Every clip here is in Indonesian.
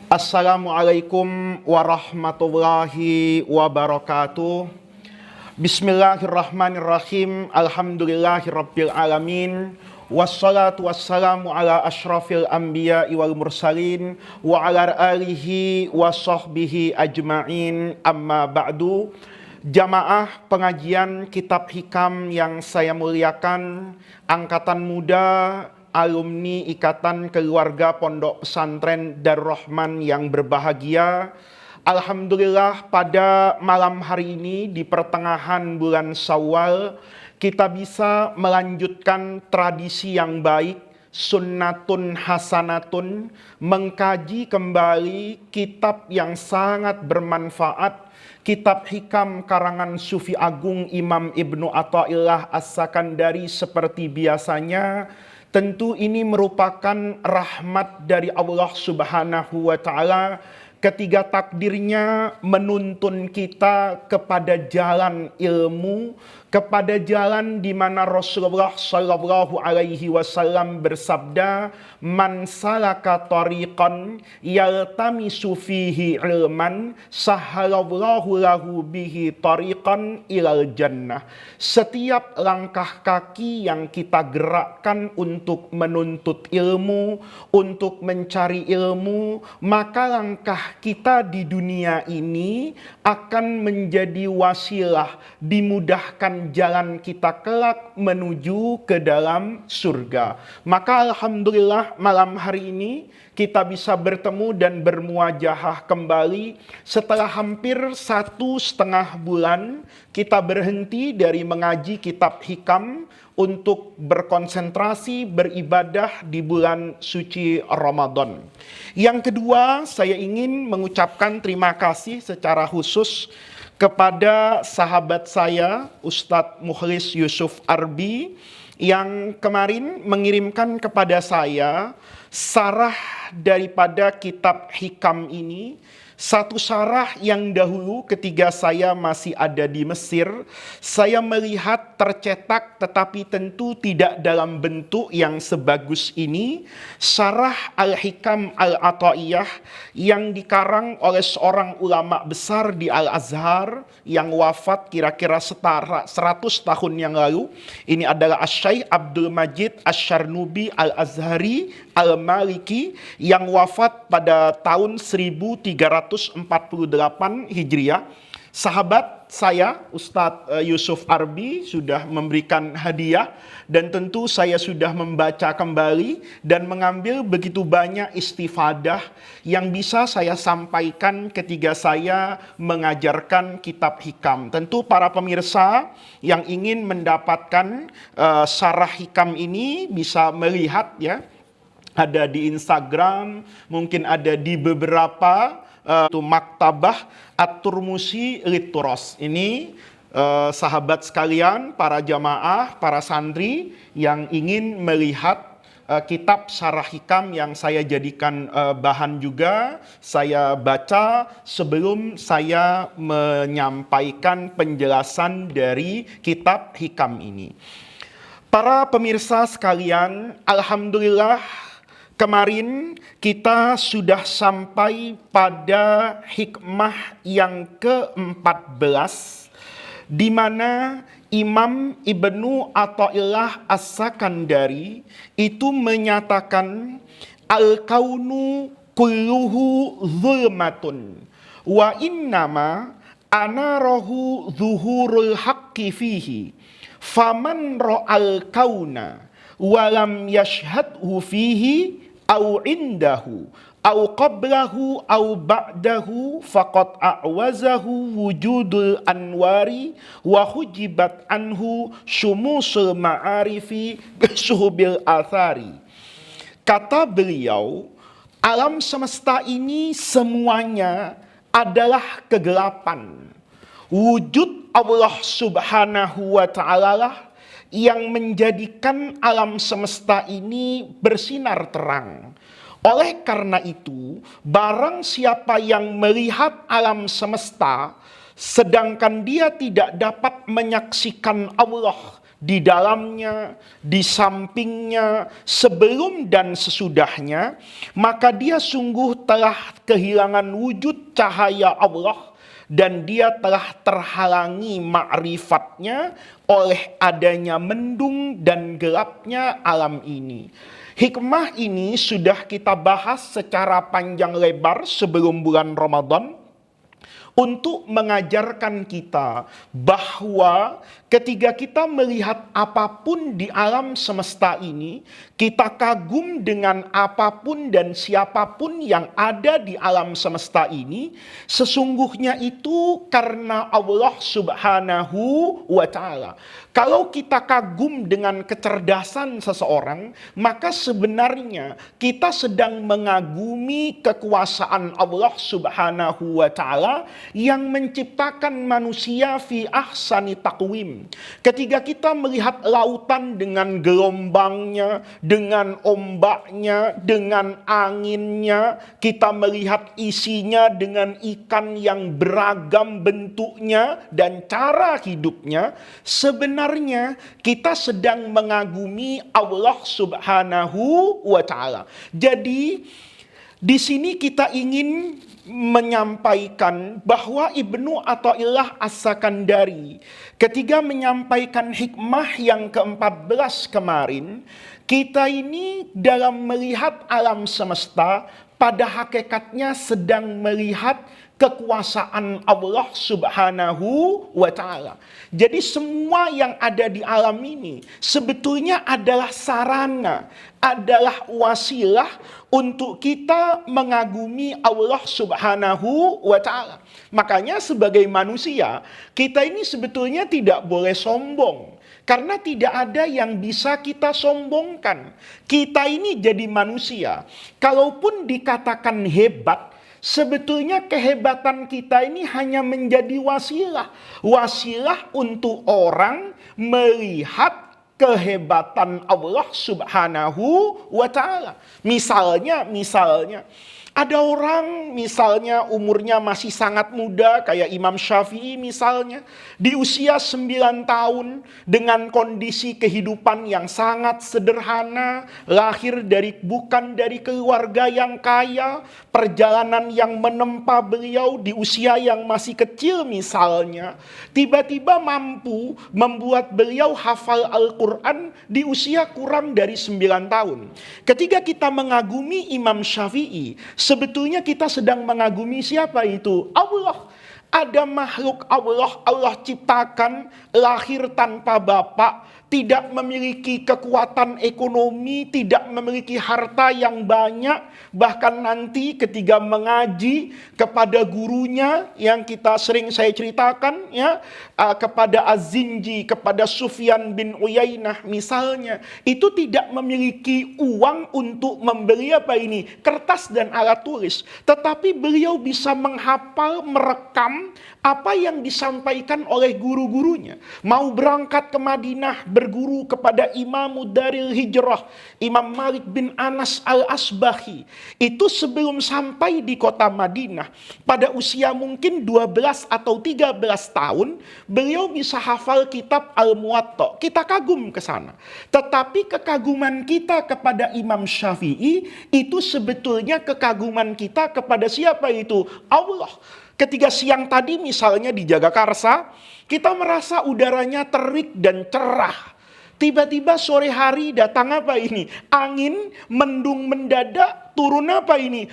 Assalamualaikum warahmatullahi wabarakatuh. Bismillahirrahmanirrahim. Alhamdulillahirabbil alamin. Wassalatu wassalamu ala asyrafil anbiya'i wal mursalin wa ala alihi wa sahbihi ajma'in. Amma ba'du. Jamaah pengajian kitab hikam yang saya muliakan, angkatan muda alumni Ikatan Keluarga Pondok Pesantren Darul Rahman yang berbahagia. Alhamdulillah pada malam hari ini di pertengahan bulan Syawal kita bisa melanjutkan tradisi yang baik, sunnatun hasanatun, mengkaji kembali kitab yang sangat bermanfaat, kitab hikam karangan Sufi Agung Imam Ibnu Athaillah As-Sakandari. Seperti biasanya, tentu ini merupakan rahmat dari Allah Subhanahu wa Ta'ala ketika takdirnya menuntun kita kepada jalan ilmu, kepada jalan di mana Rasulullah Shallallahu Alaihi Wasallam bersabda, "Man salaka tariqan yaltamisu fihi ilman, sahhalallahu lahu bihi tariqan ilal jannah." Setiap langkah kaki yang kita gerakkan untuk menuntut ilmu, untuk mencari ilmu, maka langkah kita di dunia ini akan menjadi wasilah, dimudahkan jalan kita kelak menuju ke dalam surga. Maka alhamdulillah malam hari ini kita bisa bertemu dan bermuajahah kembali setelah hampir 1,5 bulan kita berhenti dari mengaji kitab hikam untuk berkonsentrasi beribadah di bulan suci Ramadan. Yang kedua, saya ingin mengucapkan terima kasih secara khusus kepada sahabat saya, Ustadz Mukhlis Yusuf Arbi, yang kemarin mengirimkan kepada saya sarah daripada kitab hikam ini. Satu sarah yang dahulu ketika saya masih ada di Mesir, saya melihat tercetak tetapi tentu tidak dalam bentuk yang sebagus ini. Sarah Al-Hikam Al-Athaiyah yang dikarang oleh seorang ulama besar di Al-Azhar yang wafat kira-kira setara 100 tahun yang lalu. Ini adalah Asy-Syaikh Abdul Majid Asy-Syarnubi Al-Azhari Al-Maliki yang wafat pada tahun 1348 Hijriah. Sahabat saya Ustadz Yusuf Arbi sudah memberikan hadiah dan tentu saya sudah membaca kembali dan mengambil begitu banyak istifadah yang bisa saya sampaikan ketika saya mengajarkan kitab hikam. Tentu para pemirsa yang ingin mendapatkan sarah hikam ini bisa melihat ya, ada di Instagram, mungkin ada di beberapa maktabah At-Turmusi Lit-Turas. Ini sahabat sekalian, para jamaah, para santri yang ingin melihat kitab sarah hikam yang saya jadikan bahan juga, saya baca sebelum saya menyampaikan penjelasan dari kitab hikam ini. Para pemirsa sekalian, alhamdulillah kemarin kita sudah sampai pada hikmah yang ke-14 di mana Imam Ibnu Athaillah As-Sakandari itu menyatakan al-kaunu kulluhu zulmatun wa innama anarahu zuhurul haqqi fihi faman ra'al kauna walam yashhadhu fihi au indahu au qablahu au ba'dahu faqad a'wazahu wujudul anwari wa hujibat anhu syumusul ma'arifi suhubil athari. Kata beliau, alam semesta ini semuanya adalah kegelapan. Wujud Allah Subhanahu wa Ta'ala lah yang menjadikan alam semesta ini bersinar terang. Oleh karena itu, barang siapa yang melihat alam semesta sedangkan dia tidak dapat menyaksikan Allah di dalamnya, di sampingnya, sebelum dan sesudahnya, maka dia sungguh telah kehilangan wujud cahaya Allah dan dia telah terhalangi ma'rifatnya oleh adanya mendung dan gelapnya alam ini. Hikmah ini sudah kita bahas secara panjang lebar sebelum bulan Ramadan, untuk mengajarkan kita bahwa ketika kita melihat apapun di alam semesta ini, kita kagum dengan apapun dan siapapun yang ada di alam semesta ini, sesungguhnya itu karena Allah Subhanahu wa Ta'ala. Kalau kita kagum dengan kecerdasan seseorang, maka sebenarnya kita sedang mengagumi kekuasaan Allah Subhanahu wa Ta'ala yang menciptakan manusia fi ahsani taqwim. Ketika kita melihat lautan dengan gelombangnya, dengan ombaknya, dengan anginnya, kita melihat isinya dengan ikan yang beragam bentuknya dan cara hidupnya, sebenarnya kita sedang mengagumi Allah Subhanahu wa Ta'ala. Jadi di sini kita ingin menyampaikan bahwa Ibnu Athaillah As-Sakandari ketika menyampaikan hikmah yang ke-14 kemarin, kita ini dalam melihat alam semesta pada hakikatnya sedang melihat kekuasaan Allah Subhanahu wa Ta'ala. Jadi semua yang ada di alam ini sebetulnya adalah sarana, adalah wasilah untuk kita mengagumi Allah Subhanahu wa Ta'ala. Makanya sebagai manusia, kita ini sebetulnya tidak boleh sombong. Karena tidak ada yang bisa kita sombongkan. Kita ini jadi manusia. Kalaupun dikatakan hebat, sebetulnya kehebatan kita ini hanya menjadi wasilah. Wasilah untuk orang melihat kehebatan Allah Subhanahu wa Ta'ala. Misalnya ada orang misalnya umurnya masih sangat muda kayak Imam Syafi'i misalnya, di usia 9 tahun dengan kondisi kehidupan yang sangat sederhana, lahir bukan dari keluarga yang kaya, perjalanan yang menempa beliau di usia yang masih kecil misalnya, tiba-tiba mampu membuat beliau hafal Al-Quran di usia kurang dari 9 tahun. Ketika kita mengagumi Imam Syafi'i, sebetulnya kita sedang mengagumi siapa itu? Allah. Ada makhluk Allah ciptakan, lahir tanpa bapak, tidak memiliki kekuatan ekonomi, tidak memiliki harta yang banyak, bahkan nanti ketika mengaji kepada gurunya yang saya ceritakan ya, kepada Az-Zinji, kepada Sufyan bin Uyainah misalnya, itu tidak memiliki uang untuk membeli kertas dan alat tulis, tetapi beliau bisa menghafal, merekam apa yang disampaikan oleh guru-gurunya. Mau berangkat ke Madinah berguru kepada Imam Daril Hijrah, Imam Malik bin Anas al-Asbahi. Itu sebelum sampai di kota Madinah, pada usia mungkin 12 atau 13 tahun, beliau bisa hafal kitab Al-Muwatta. Kita kagum ke sana. Tetapi kekaguman kita kepada Imam Syafi'i itu sebetulnya kekaguman kita kepada siapa itu? Allah. Ketika siang tadi misalnya di Jagakarsa, kita merasa udaranya terik dan cerah. Tiba-tiba sore hari datang angin, mendung mendadak, turun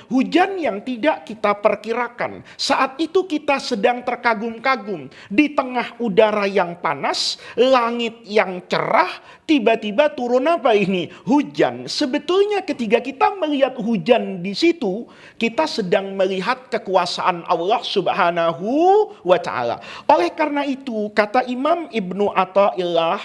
hujan yang tidak kita perkirakan. Saat itu kita sedang terkagum-kagum. Di tengah udara yang panas, langit yang cerah, tiba-tiba turun hujan. Sebetulnya ketika kita melihat hujan di situ, kita sedang melihat kekuasaan Allah Subhanahu wa Ta'ala. Oleh karena itu, kata Imam Ibnu Athaillah,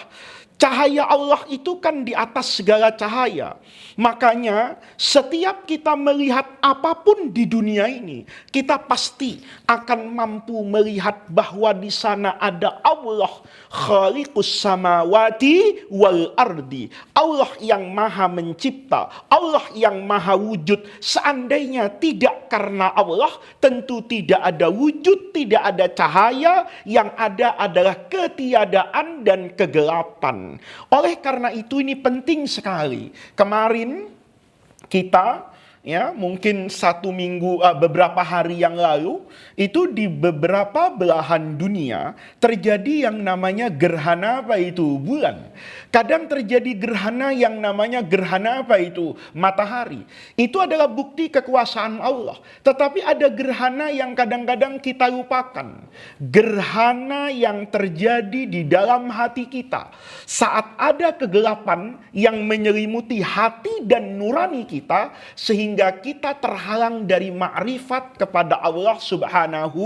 cahaya Allah itu kan di atas segala cahaya. Makanya setiap kita melihat apapun di dunia ini, kita pasti akan mampu melihat bahwa di sana ada Allah, Khaliqus samawati wal ardi. Allah yang maha mencipta, Allah yang maha wujud. Seandainya tidak karena Allah, tentu tidak ada wujud, tidak ada cahaya, yang ada adalah ketiadaan dan kegelapan. Tuhan. Oleh karena itu ini penting sekali. Kemarin kita mungkin beberapa hari yang lalu itu di beberapa belahan dunia terjadi yang namanya gerhana apa itu bulan. Kadang terjadi gerhana yang namanya gerhana apa itu matahari. Itu adalah bukti kekuasaan Allah. Tetapi ada gerhana yang kadang-kadang kita lupakan. Gerhana yang terjadi di dalam hati kita saat ada kegelapan yang menyelimuti hati dan nurani kita, sehingga kita terhalang dari ma'rifat kepada Allah Subhanahu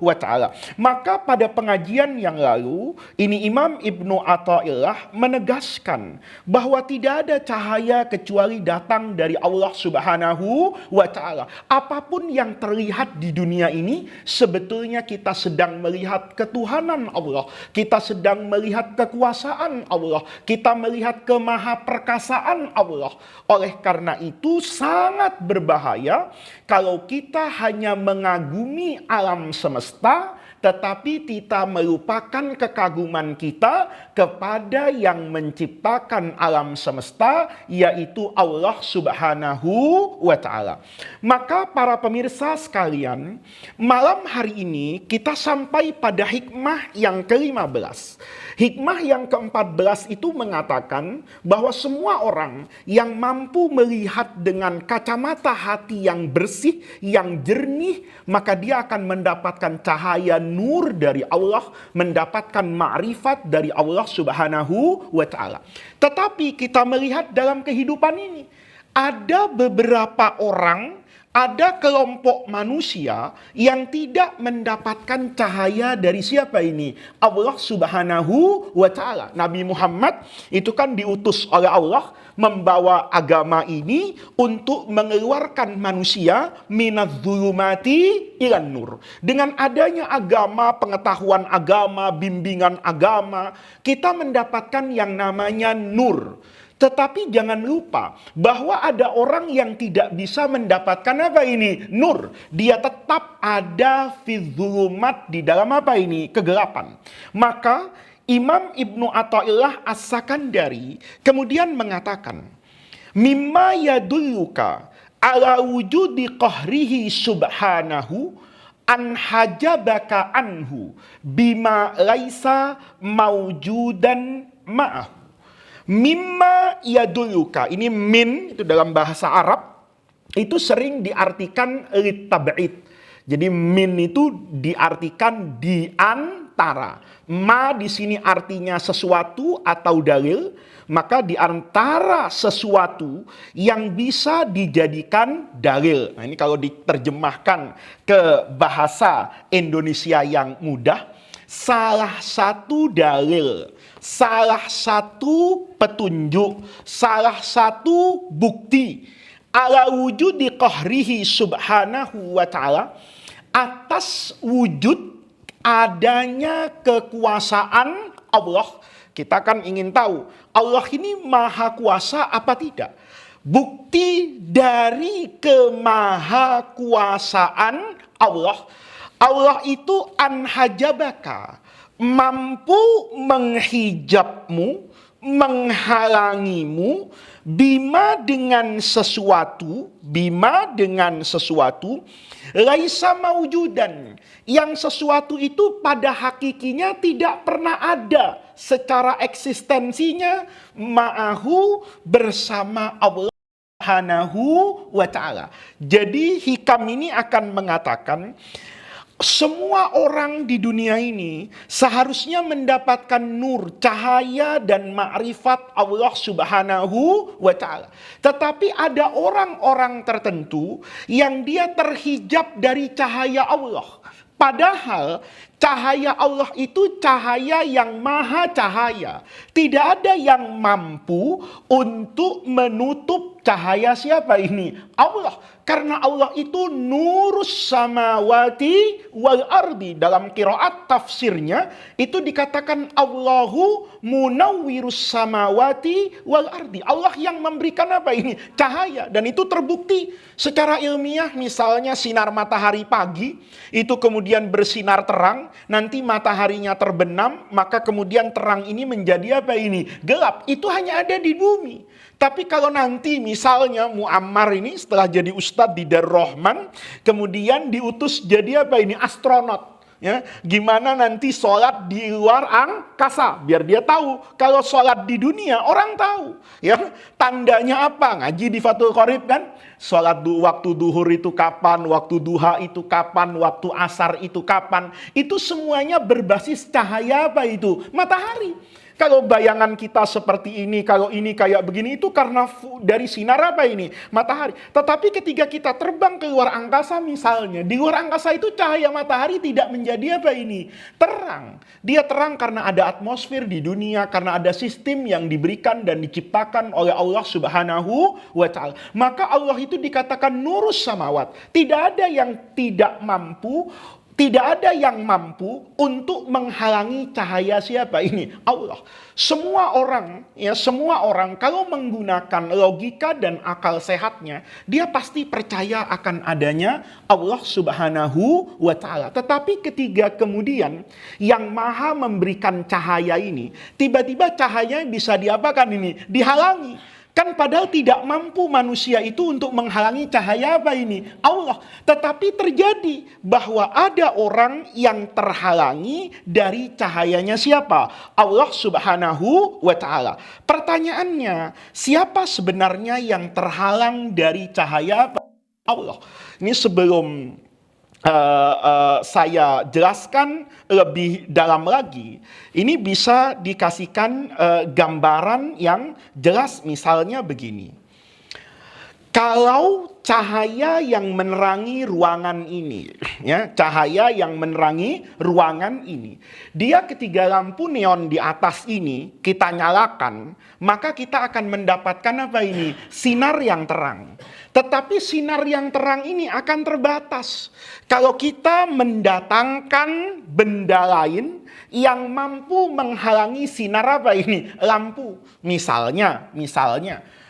wa ta'ala. Maka pada pengajian yang lalu, ini Imam Ibnu Athaillah menegaskan bahwa tidak ada cahaya kecuali datang dari Allah Subhanahu wa ta'ala. Apapun yang terlihat di dunia ini, sebetulnya kita sedang melihat ketuhanan Allah. Kita sedang melihat kekuasaan Allah. Kita melihat kemahaperkasaan Allah. Oleh karena itu sangat berbahaya kalau kita hanya mengagumi alam semesta tetapi kita melupakan kekaguman kita kepada yang menciptakan alam semesta, yaitu Allah Subhanahu wa ta'ala. Maka para pemirsa sekalian, malam hari ini kita sampai pada hikmah yang ke-15. Hikmah yang ke-14 itu mengatakan bahwa semua orang yang mampu melihat dengan kacamata hati yang bersih, yang jernih, maka dia akan mendapatkan cahaya nur dari Allah, mendapatkan ma'rifat dari Allah Subhanahu wa ta'ala. Tetapi kita melihat dalam kehidupan ini, ada beberapa orang, ada kelompok manusia yang tidak mendapatkan cahaya dari siapa ini? Allah Subhanahu wa ta'ala. Nabi Muhammad itu kan diutus oleh Allah membawa agama ini untuk mengeluarkan manusia minadz-dzulumati ilan nur. Dengan adanya agama, pengetahuan agama, bimbingan agama, kita mendapatkan yang namanya nur. Tetapi jangan lupa bahwa ada orang yang tidak bisa mendapatkan apa ini? Nur. Dia tetap ada fizzulumat di dalam apa ini? Kegelapan. Maka Imam Ibnu Athaillah As-Sakandari kemudian mengatakan, mimma yadulluka ala wujudi qahrihi subhanahu an hajabaka anhu bima laisa maujudan ma'ahu. Mimma yaduluka, ini min itu dalam bahasa Arab itu sering diartikan litab'id. Jadi min itu diartikan di antara. Ma di sini artinya sesuatu atau dalil, maka di antara sesuatu yang bisa dijadikan dalil. Nah, ini kalau diterjemahkan ke bahasa Indonesia yang mudah, salah satu dalil, salah satu petunjuk, salah satu bukti ala wujudi qahrihi subhanahu wa ta'ala, atas wujud adanya kekuasaan Allah. Kita kan ingin tahu Allah ini maha kuasa apa tidak? Bukti dari kemahakuasaan Allah, Allah itu anhajabaka, mampu menghijabmu, menghalangimu, bima dengan sesuatu, laisa maujudan, yang sesuatu itu pada hakikinya tidak pernah ada secara eksistensinya, ma'ahu, bersama Allah Subhanahu wa ta'ala. Jadi hikam ini akan mengatakan semua orang di dunia ini seharusnya mendapatkan nur, cahaya dan ma'rifat Allah Subhanahu wa ta'ala. Tetapi ada orang-orang tertentu yang dia terhijab dari cahaya Allah. Padahal cahaya Allah itu cahaya yang maha cahaya. Tidak ada yang mampu untuk menutup cahaya siapa ini? Allah. Karena Allah itu nurus samawati wal ardi. Dalam qiraat tafsirnya itu dikatakan Allahu munawwirus samawati wal ardi. Allah yang memberikan apa ini? Cahaya. Dan itu terbukti secara ilmiah. Misalnya sinar matahari pagi itu kemudian bersinar terang, nanti mataharinya terbenam, maka kemudian terang ini menjadi apa ini? Gelap. Itu hanya ada di bumi. Tapi kalau nanti misalnya Muammar ini setelah jadi ustadz di Darul Rahman, kemudian diutus jadi apa ini? Astronot. Ya, gimana nanti sholat di luar angkasa, biar dia tahu. Kalau sholat di dunia orang tahu. Ya, tandanya apa? Ngaji di Fathul Qorib kan? Sholat waktu duhur itu kapan, waktu duha itu kapan, waktu asar itu kapan. Itu semuanya berbasis cahaya apa itu? Matahari. Kalau bayangan kita seperti ini, kalau ini kayak begini, itu karena dari sinar apa ini? Matahari. Tetapi ketika kita terbang ke luar angkasa misalnya, di luar angkasa itu cahaya matahari tidak menjadi apa ini? Terang. Dia terang karena ada atmosfer di dunia, karena ada sistem yang diberikan dan diciptakan oleh Allah Subhanahu wa Ta'ala. Maka Allah itu dikatakan nurus samawat. Tidak ada yang tidak mampu, tidak ada yang mampu untuk menghalangi cahaya siapa ini? Allah. Semua orang kalau menggunakan logika dan akal sehatnya, dia pasti percaya akan adanya Allah Subhanahu wa Ta'ala. Tetapi ketika kemudian yang maha memberikan cahaya ini, tiba-tiba cahaya bisa diapakan ini? Dihalangi. Kan padahal tidak mampu manusia itu untuk menghalangi cahaya apa ini? Allah. Tetapi terjadi bahwa ada orang yang terhalangi dari cahayanya siapa? Allah Subhanahu wa Ta'ala. Pertanyaannya, siapa sebenarnya yang terhalang dari cahaya apa? Allah. Ini sebelum saya jelaskan lebih dalam lagi, ini bisa dikasihkan gambaran yang jelas. Misalnya begini, kalau cahaya yang menerangi ruangan ini, ya, cahaya yang menerangi ruangan ini, dia ketika lampu neon di atas ini kita nyalakan, maka kita akan mendapatkan apa ini? Sinar yang terang. Tetapi sinar yang terang ini akan terbatas kalau kita mendatangkan benda lain yang mampu menghalangi sinar apa ini? Lampu. Misalnya,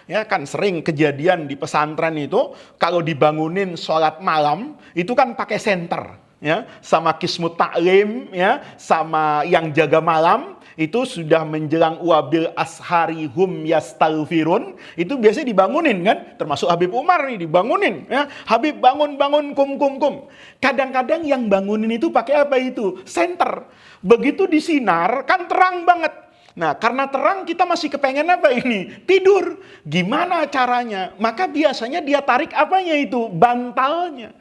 ya kan sering kejadian di pesantren itu kalau dibangunin sholat malam itu kan pakai senter, ya, sama kismut taklim, ya, sama yang jaga malam. Itu sudah menjelang wabil ashari hum yastaghfirun, itu biasanya dibangunin kan, termasuk Habib Umar nih dibangunin, ya, Habib bangun kum. Kadang-kadang yang bangunin itu pakai apa itu? Senter. Begitu disinar kan terang banget. Nah, karena terang kita masih kepengen apa ini? Tidur. Gimana caranya? Maka biasanya dia tarik apanya itu? Bantalnya.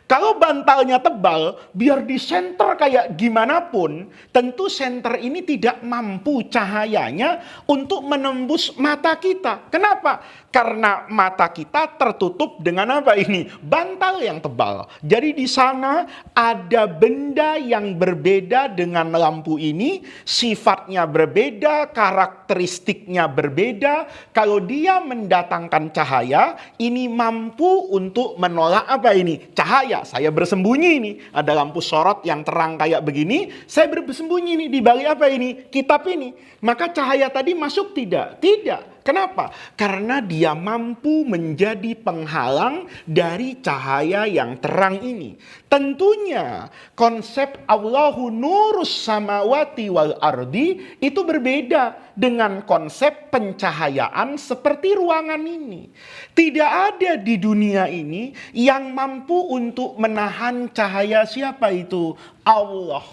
Kalau bantalnya tebal, biar di senter kayak gimana pun, tentu senter ini tidak mampu cahayanya untuk menembus mata kita. Kenapa? Karena mata kita tertutup dengan apa ini? Bantal yang tebal. Jadi di sana ada benda yang berbeda dengan lampu ini, sifatnya berbeda, karakteristiknya berbeda. Kalau dia mendatangkan cahaya, ini mampu untuk menolak apa ini? Cahaya. Saya bersembunyi ini, ada lampu sorot yang terang kayak begini, saya bersembunyi ini di balik apa ini? Kitab ini. Maka cahaya tadi masuk tidak? Tidak. Kenapa? Karena dia mampu menjadi penghalang dari cahaya yang terang ini. Tentunya konsep Allahu nurus samawati wal ardi itu berbeda dengan konsep pencahayaan seperti ruangan ini. Tidak ada di dunia ini yang mampu untuk menahan cahaya siapa itu? Allah.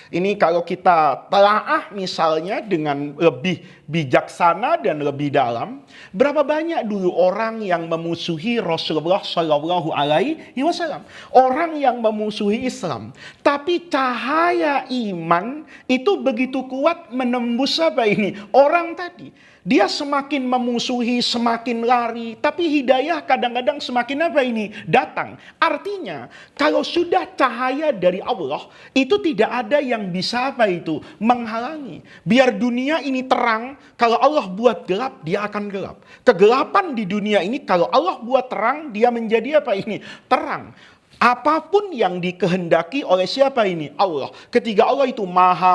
Ini kalau kita telaah misalnya dengan lebih bijaksana dan lebih dalam, berapa banyak dulu orang yang memusuhi Rasulullah Shallallahu Alaihi Wasallam, orang yang memusuhi Islam, tapi cahaya iman itu begitu kuat menembus apa ini? Orang tadi. Dia semakin memusuhi, semakin lari. Tapi hidayah kadang-kadang semakin apa ini? Datang. Artinya, kalau sudah cahaya dari Allah, itu tidak ada yang bisa apa itu? Menghalangi. Biar dunia ini terang, kalau Allah buat gelap, dia akan gelap. Kegelapan di dunia ini, kalau Allah buat terang, dia menjadi apa ini? Terang. Apapun yang dikehendaki oleh siapa ini? Allah. Ketika Allah itu maha,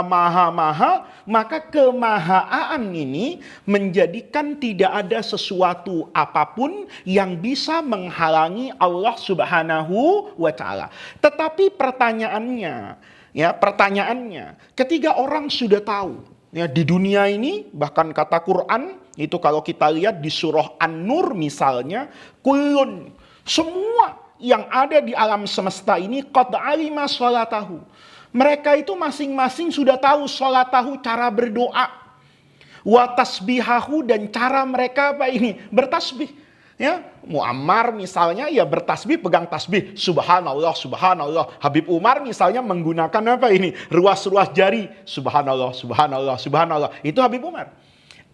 maka kemahaan ini menjadikan tidak ada sesuatu apapun yang bisa menghalangi Allah Subhanahu wa Ta'ala. Tetapi pertanyaannya, ketika orang sudah tahu, ya, di dunia ini, bahkan kata Quran itu kalau kita lihat di surah An-Nur misalnya, kullun, semua yang ada di alam semesta ini qad alima sholatahu. Mereka itu masing-masing sudah tahu sholatahu, cara berdoa, wa tasbihahu, dan cara mereka apa ini? Bertasbih. Ya, Muammar misalnya ya bertasbih, pegang tasbih, subhanallah, subhanallah. Habib Umar misalnya menggunakan apa ini? Ruas-ruas jari, subhanallah, subhanallah, subhanallah. Itu Habib Umar.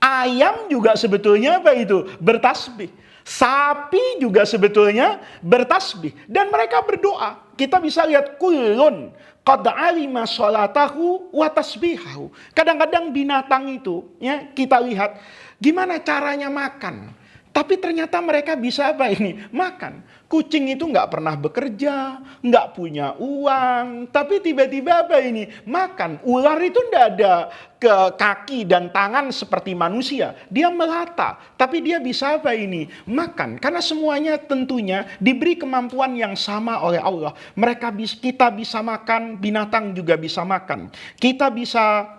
Ayam juga sebetulnya apa itu? Bertasbih. Sapi juga sebetulnya bertasbih. Dan mereka berdoa. Kita bisa lihat kullun qad alima sholatahu wa tasbihahu. Kadang-kadang binatang itu, ya, kita lihat gimana caranya makan. Tapi ternyata mereka bisa apa ini? Makan. Kucing itu nggak pernah bekerja, nggak punya uang, tapi tiba-tiba apa ini? Makan. Ular itu nggak ada ke kaki dan tangan seperti manusia. Dia melata, tapi dia bisa apa ini? Makan. Karena semuanya tentunya diberi kemampuan yang sama oleh Allah. Kita bisa makan, binatang juga bisa makan. Kita bisa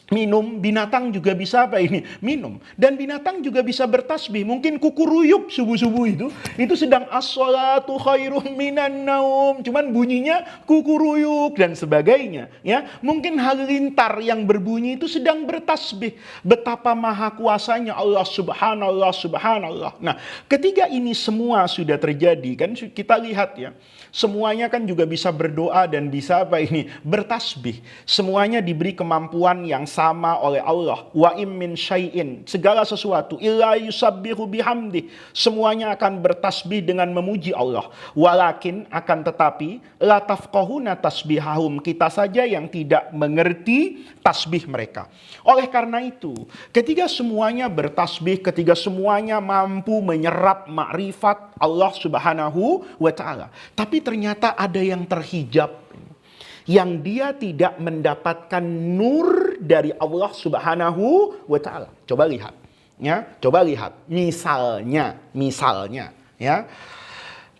minum, binatang juga bisa apa ini? Minum. Dan binatang juga bisa bertasbih. Mungkin kukuruyuk subuh-subuh itu sedang as-sholatu khairum minan naum. Cuman bunyinya kukuruyuk dan sebagainya. Ya, mungkin halilintar yang berbunyi itu sedang bertasbih. Betapa maha kuasanya Allah, subhanallah, subhanallah. Nah, ketika ini semua sudah terjadi, kan kita lihat ya, semuanya kan juga bisa berdoa dan bisa apa ini? Bertasbih. Semuanya diberi kemampuan yang sama oleh Allah. Wa im min syai'in, segala sesuatu, illa yusabbihu bihamdi, semuanya akan bertasbih dengan memuji Allah. Walakin, akan tetapi, la tafqahuna tasbihahum, kita saja yang tidak mengerti tasbih mereka. Oleh karena itu, ketika semuanya bertasbih, ketika semuanya mampu menyerap makrifat Allah Subhanahu wa Ta'ala, tapi ternyata ada yang terhijab, yang dia tidak mendapatkan nur dari Allah Subhanahu wa Ta'ala. Coba lihat, ya, coba lihat. Misalnya, ya,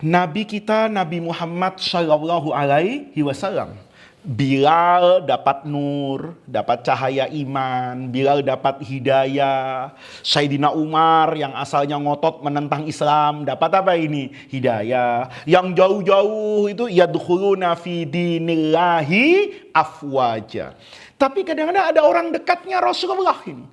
Nabi kita, Nabi Muhammad Sallallahu Alaihi Wasallam, Bilal dapat nur, dapat cahaya iman, Bilal dapat hidayah. Sayyidina Umar yang asalnya ngotot menentang Islam, dapat apa ini? Hidayah. Yang jauh-jauh itu yadkhuluna fi dinillahi afwaja. Tapi kadang-kadang ada orang dekatnya Rasulullah ini,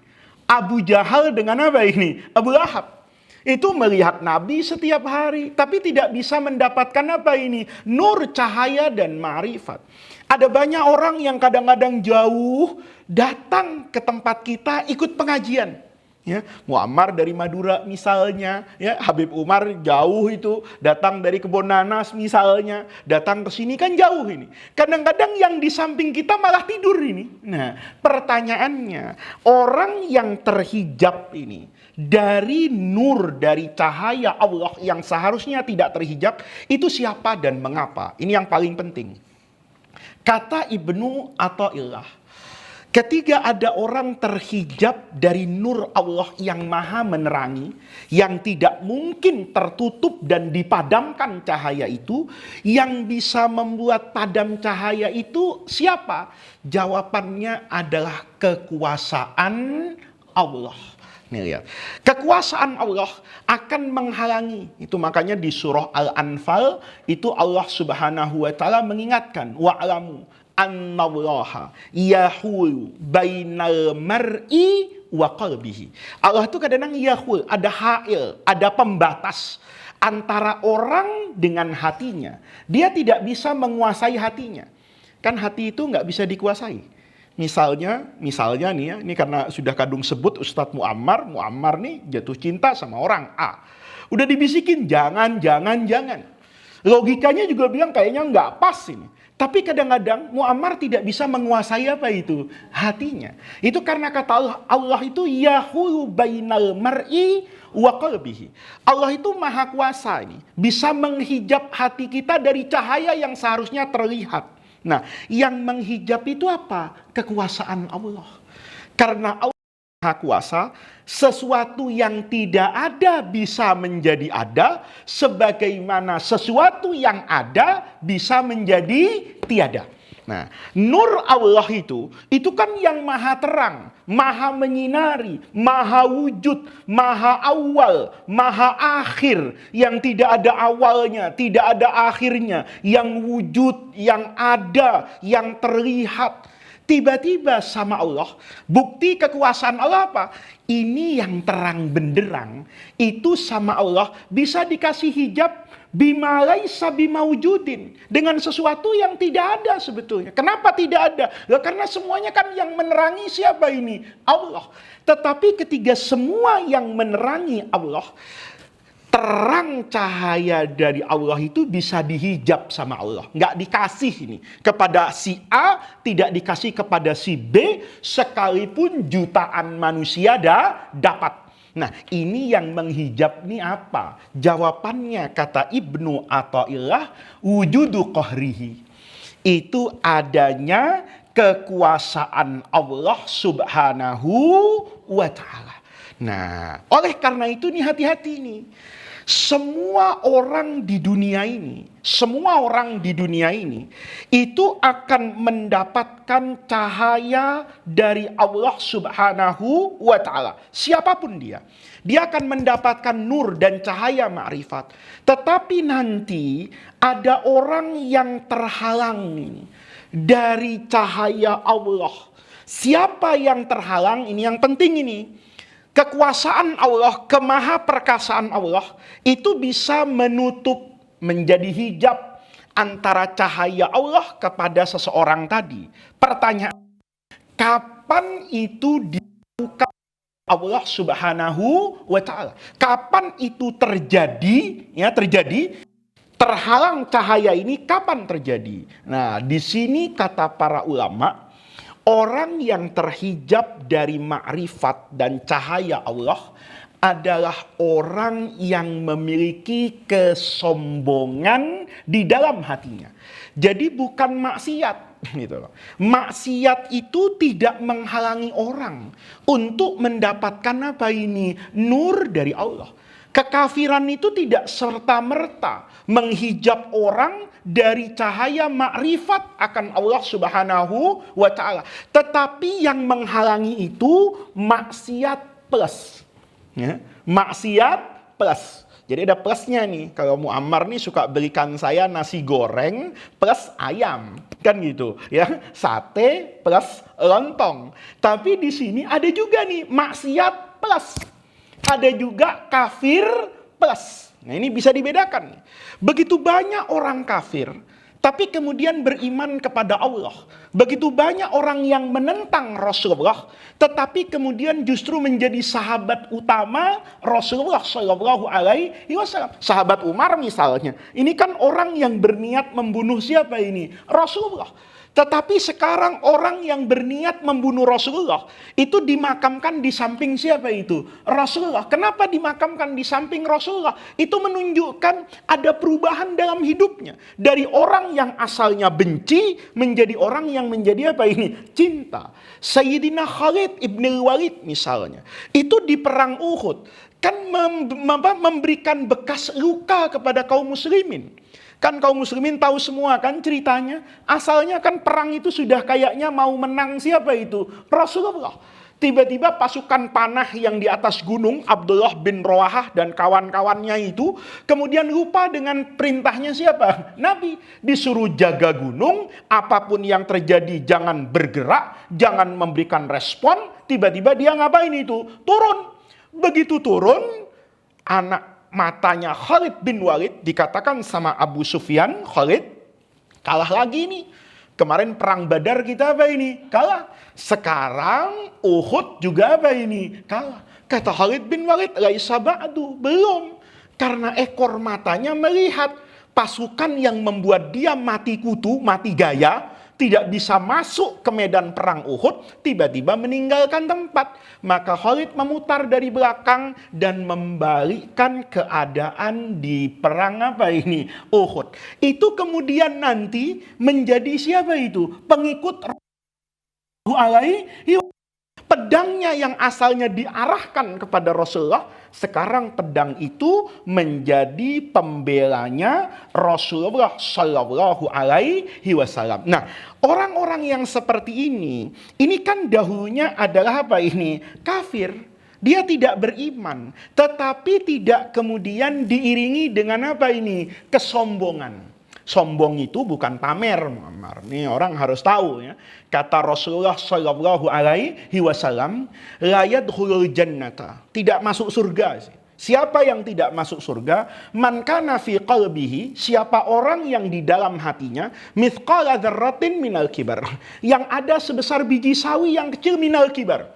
Abu Jahal dengan apa ini? Abu Lahab. Itu melihat Nabi setiap hari, tapi tidak bisa mendapatkan apa ini? Nur, cahaya, dan ma'rifat. Ada banyak orang yang kadang-kadang jauh datang ke tempat kita ikut pengajian. Ya, Muammar dari Madura misalnya, ya, Habib Umar jauh itu datang dari Kebon Nanas misalnya, datang ke sini kan jauh ini. Kadang-kadang yang di samping kita malah tidur ini. Nah, pertanyaannya, orang yang terhijab ini dari nur, dari cahaya Allah yang seharusnya tidak terhijab, itu siapa dan mengapa? Ini yang paling penting. Kata Ibnu Athaillah, ketika ada orang terhijab dari nur Allah yang maha menerangi, yang tidak mungkin tertutup dan dipadamkan cahaya itu, yang bisa membuat padam cahaya itu siapa? Jawabannya adalah kekuasaan Allah. Nih lihat, kekuasaan Allah akan menghalangi. Itu makanya di surah Al-Anfal itu Allah Subhanahu wa Ta'ala mengingatkan, wa'lamu annallaha yahulu bainal mar'i wa qalbihi. Allah itu kadang-kadang yahul, ada hail, ada pembatas antara orang dengan hatinya. Dia tidak bisa menguasai hatinya. Kan hati itu nggak bisa dikuasai. Misalnya nih ya, ini karena sudah kadung sebut Ustadz Muammar nih jatuh cinta sama orang A. Udah dibisikin, jangan. Logikanya juga bilang kayaknya nggak pas ini. Tapi kadang-kadang Muammar tidak bisa menguasai apa itu? Hatinya. Itu karena kata Allah itu yahulu bainal mar'i wa qalbihi. Allah itu maha kuasa ini. Bisa menghijab hati kita dari cahaya yang seharusnya terlihat. Nah, yang menghijab itu apa? Kekuasaan Allah. Karena Allah Maha Kuasa, sesuatu yang tidak ada bisa menjadi ada, sebagaimana sesuatu yang ada bisa menjadi tiada. Nah, nur Allah itu kan yang maha terang, maha menyinari, maha wujud, maha awal, maha akhir, yang tidak ada awalnya, tidak ada akhirnya, yang wujud, yang ada, yang terlihat. Tiba-tiba sama Allah, bukti kekuasaan Allah apa? Ini yang terang benderang, itu sama Allah bisa dikasih hijab bima laisa bimaujudin, dengan sesuatu yang tidak ada sebetulnya. Kenapa tidak ada? Ya, karena semuanya kan yang menerangi siapa ini? Allah. Tetapi ketika semua yang menerangi Allah, terang cahaya dari Allah itu bisa dihijab sama Allah. Nggak dikasih ini kepada si A, tidak dikasih kepada si B, sekalipun jutaan manusia dapat. Nah, ini yang menghijab ini apa? Jawabannya kata Ibnu Athaillah, wujudu qahrihi. Itu adanya kekuasaan Allah Subhanahu wa ta'ala. Nah, oleh karena itu nih hati-hati nih. Semua orang di dunia ini itu akan mendapatkan cahaya dari Allah Subhanahu wa ta'ala. Siapapun dia akan mendapatkan nur dan cahaya ma'rifat. Tetapi nanti ada orang yang terhalang dari cahaya Allah. Siapa yang terhalang? Ini yang penting ini. Kekuasaan Allah, kemahaperkasaan Allah itu bisa menutup, menjadi hijab antara cahaya Allah kepada seseorang tadi. Pertanyaan, kapan itu dilakukan Allah Subhanahu wa ta'ala? Kapan itu terjadi? Terhalang cahaya ini kapan terjadi? Nah, di sini kata para ulama, orang yang terhijab dari ma'rifat dan cahaya Allah adalah orang yang memiliki kesombongan di dalam hatinya. Jadi bukan maksiat gitu loh. Maksiat itu tidak menghalangi orang untuk mendapatkan apa ini? Nur dari Allah. Kekafiran itu tidak serta-merta menghijab orang dari cahaya makrifat akan Allah Subhanahu wa ta'ala. Tetapi yang menghalangi itu maksiat plus. Ya, maksiat plus. Jadi ada plusnya nih. Kalau Muammar nih suka belikan saya nasi goreng plus ayam. Kan gitu. Ya, sate plus lontong. Tapi di sini ada juga nih maksiat plus. Ada juga kafir plus. Nah, ini bisa dibedakan. Begitu banyak orang kafir, tapi kemudian beriman kepada Allah. Begitu banyak orang yang menentang Rasulullah, tetapi kemudian justru menjadi sahabat utama Rasulullah Shallallahu Alaihi Wasallam. Sahabat Umar misalnya, ini kan orang yang berniat membunuh siapa ini? Rasulullah. Tetapi sekarang orang yang berniat membunuh Rasulullah itu dimakamkan di samping siapa itu? Rasulullah. Kenapa dimakamkan di samping Rasulullah? Itu menunjukkan ada perubahan dalam hidupnya. Dari orang yang asalnya benci menjadi orang yang menjadi apa ini? Cinta. Sayyidina Khalid ibn Walid misalnya. Itu di perang Uhud. Kan memberikan bekas luka kepada kaum muslimin. Kan kaum muslimin tahu semua kan ceritanya. Asalnya kan perang itu sudah kayaknya mau menang siapa itu? Rasulullah. Tiba-tiba pasukan panah yang di atas gunung, Abdullah bin Rawahah dan kawan-kawannya itu, kemudian lupa dengan perintahnya siapa? Nabi. Disuruh jaga gunung, apapun yang terjadi jangan bergerak, jangan memberikan respon. Tiba-tiba dia ngapain itu? Turun. Begitu turun, matanya Khalid bin Walid dikatakan sama Abu Sufyan, Khalid kalah lagi nih. Kemarin perang Badar kita apa ini? Kalah. Sekarang Uhud juga apa ini? Kalah. Kata Khalid bin Walid, laisa ba'du, belum. Karena ekor matanya melihat pasukan yang membuat dia mati kutu, mati gaya, tidak bisa masuk ke medan perang Uhud, tiba-tiba meninggalkan tempat. Maka Khalid memutar dari belakang dan membalikkan keadaan di perang apa ini? Uhud. Itu kemudian nanti menjadi siapa itu? Pengikut alaihi. Pedangnya yang asalnya diarahkan kepada Rasulullah, sekarang pedang itu menjadi pembelanya Rasulullah Shallallahu Alaihi Wasallam. Nah, orang-orang yang seperti ini kan dahulunya adalah apa ini? Kafir. Dia tidak beriman, tetapi tidak kemudian diiringi dengan apa ini? Kesombongan. Sombong itu bukan pamer, Muammar. Ini orang harus tahu ya. Kata Rasulullah Shallallahu Alaihi Wasallam, la yadkhulul jannata, tidak masuk surga. Siapa yang tidak masuk surga? Man kana fi qalbihi, siapa orang yang di dalam hatinya mithqala dzarratin minal kibar, yang ada sebesar biji sawi yang kecil minal kibar.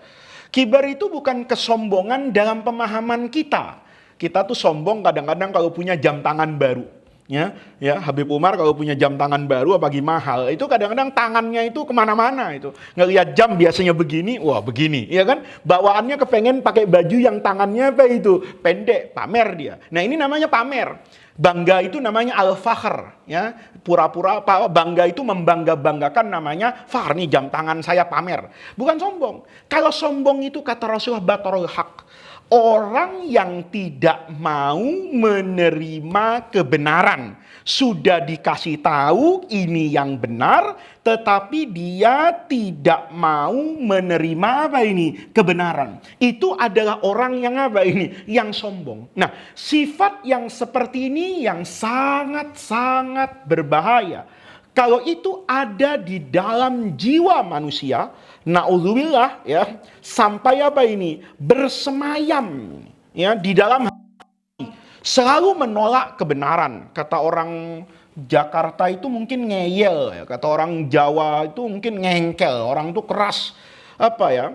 Kibar itu bukan kesombongan dalam pemahaman kita. Kita tuh sombong kadang-kadang kalau punya jam tangan baru. Ya, Habib Umar kalau punya jam tangan baru apalagi mahal, itu kadang-kadang tangannya itu kemana-mana itu. Ngelihat jam biasanya begini, wah begini, ya kan? Bawaannya kepengen pakai baju yang tangannya apa itu? Pendek, pamer dia. Nah ini namanya pamer. Bangga itu namanya al-fakhr, ya. Pura-pura bangga itu membangga-banggakan, namanya fakhr, nih jam tangan saya pamer. Bukan sombong. Kalau sombong itu kata Rasulullah batarul haq. Orang yang tidak mau menerima kebenaran. Sudah dikasih tahu ini yang benar, tetapi dia tidak mau menerima apa ini? Kebenaran. Itu adalah orang yang apa ini? Yang sombong. Nah, sifat yang seperti ini yang sangat-sangat berbahaya. Kalau itu ada di dalam jiwa manusia, na'udzubillah ya, sampai apa ini? Bersemayam ya di dalam hati. Selalu menolak kebenaran. Kata orang Jakarta itu mungkin ngeyel ya, kata orang Jawa itu mungkin ngengkel. Orang itu keras apa ya?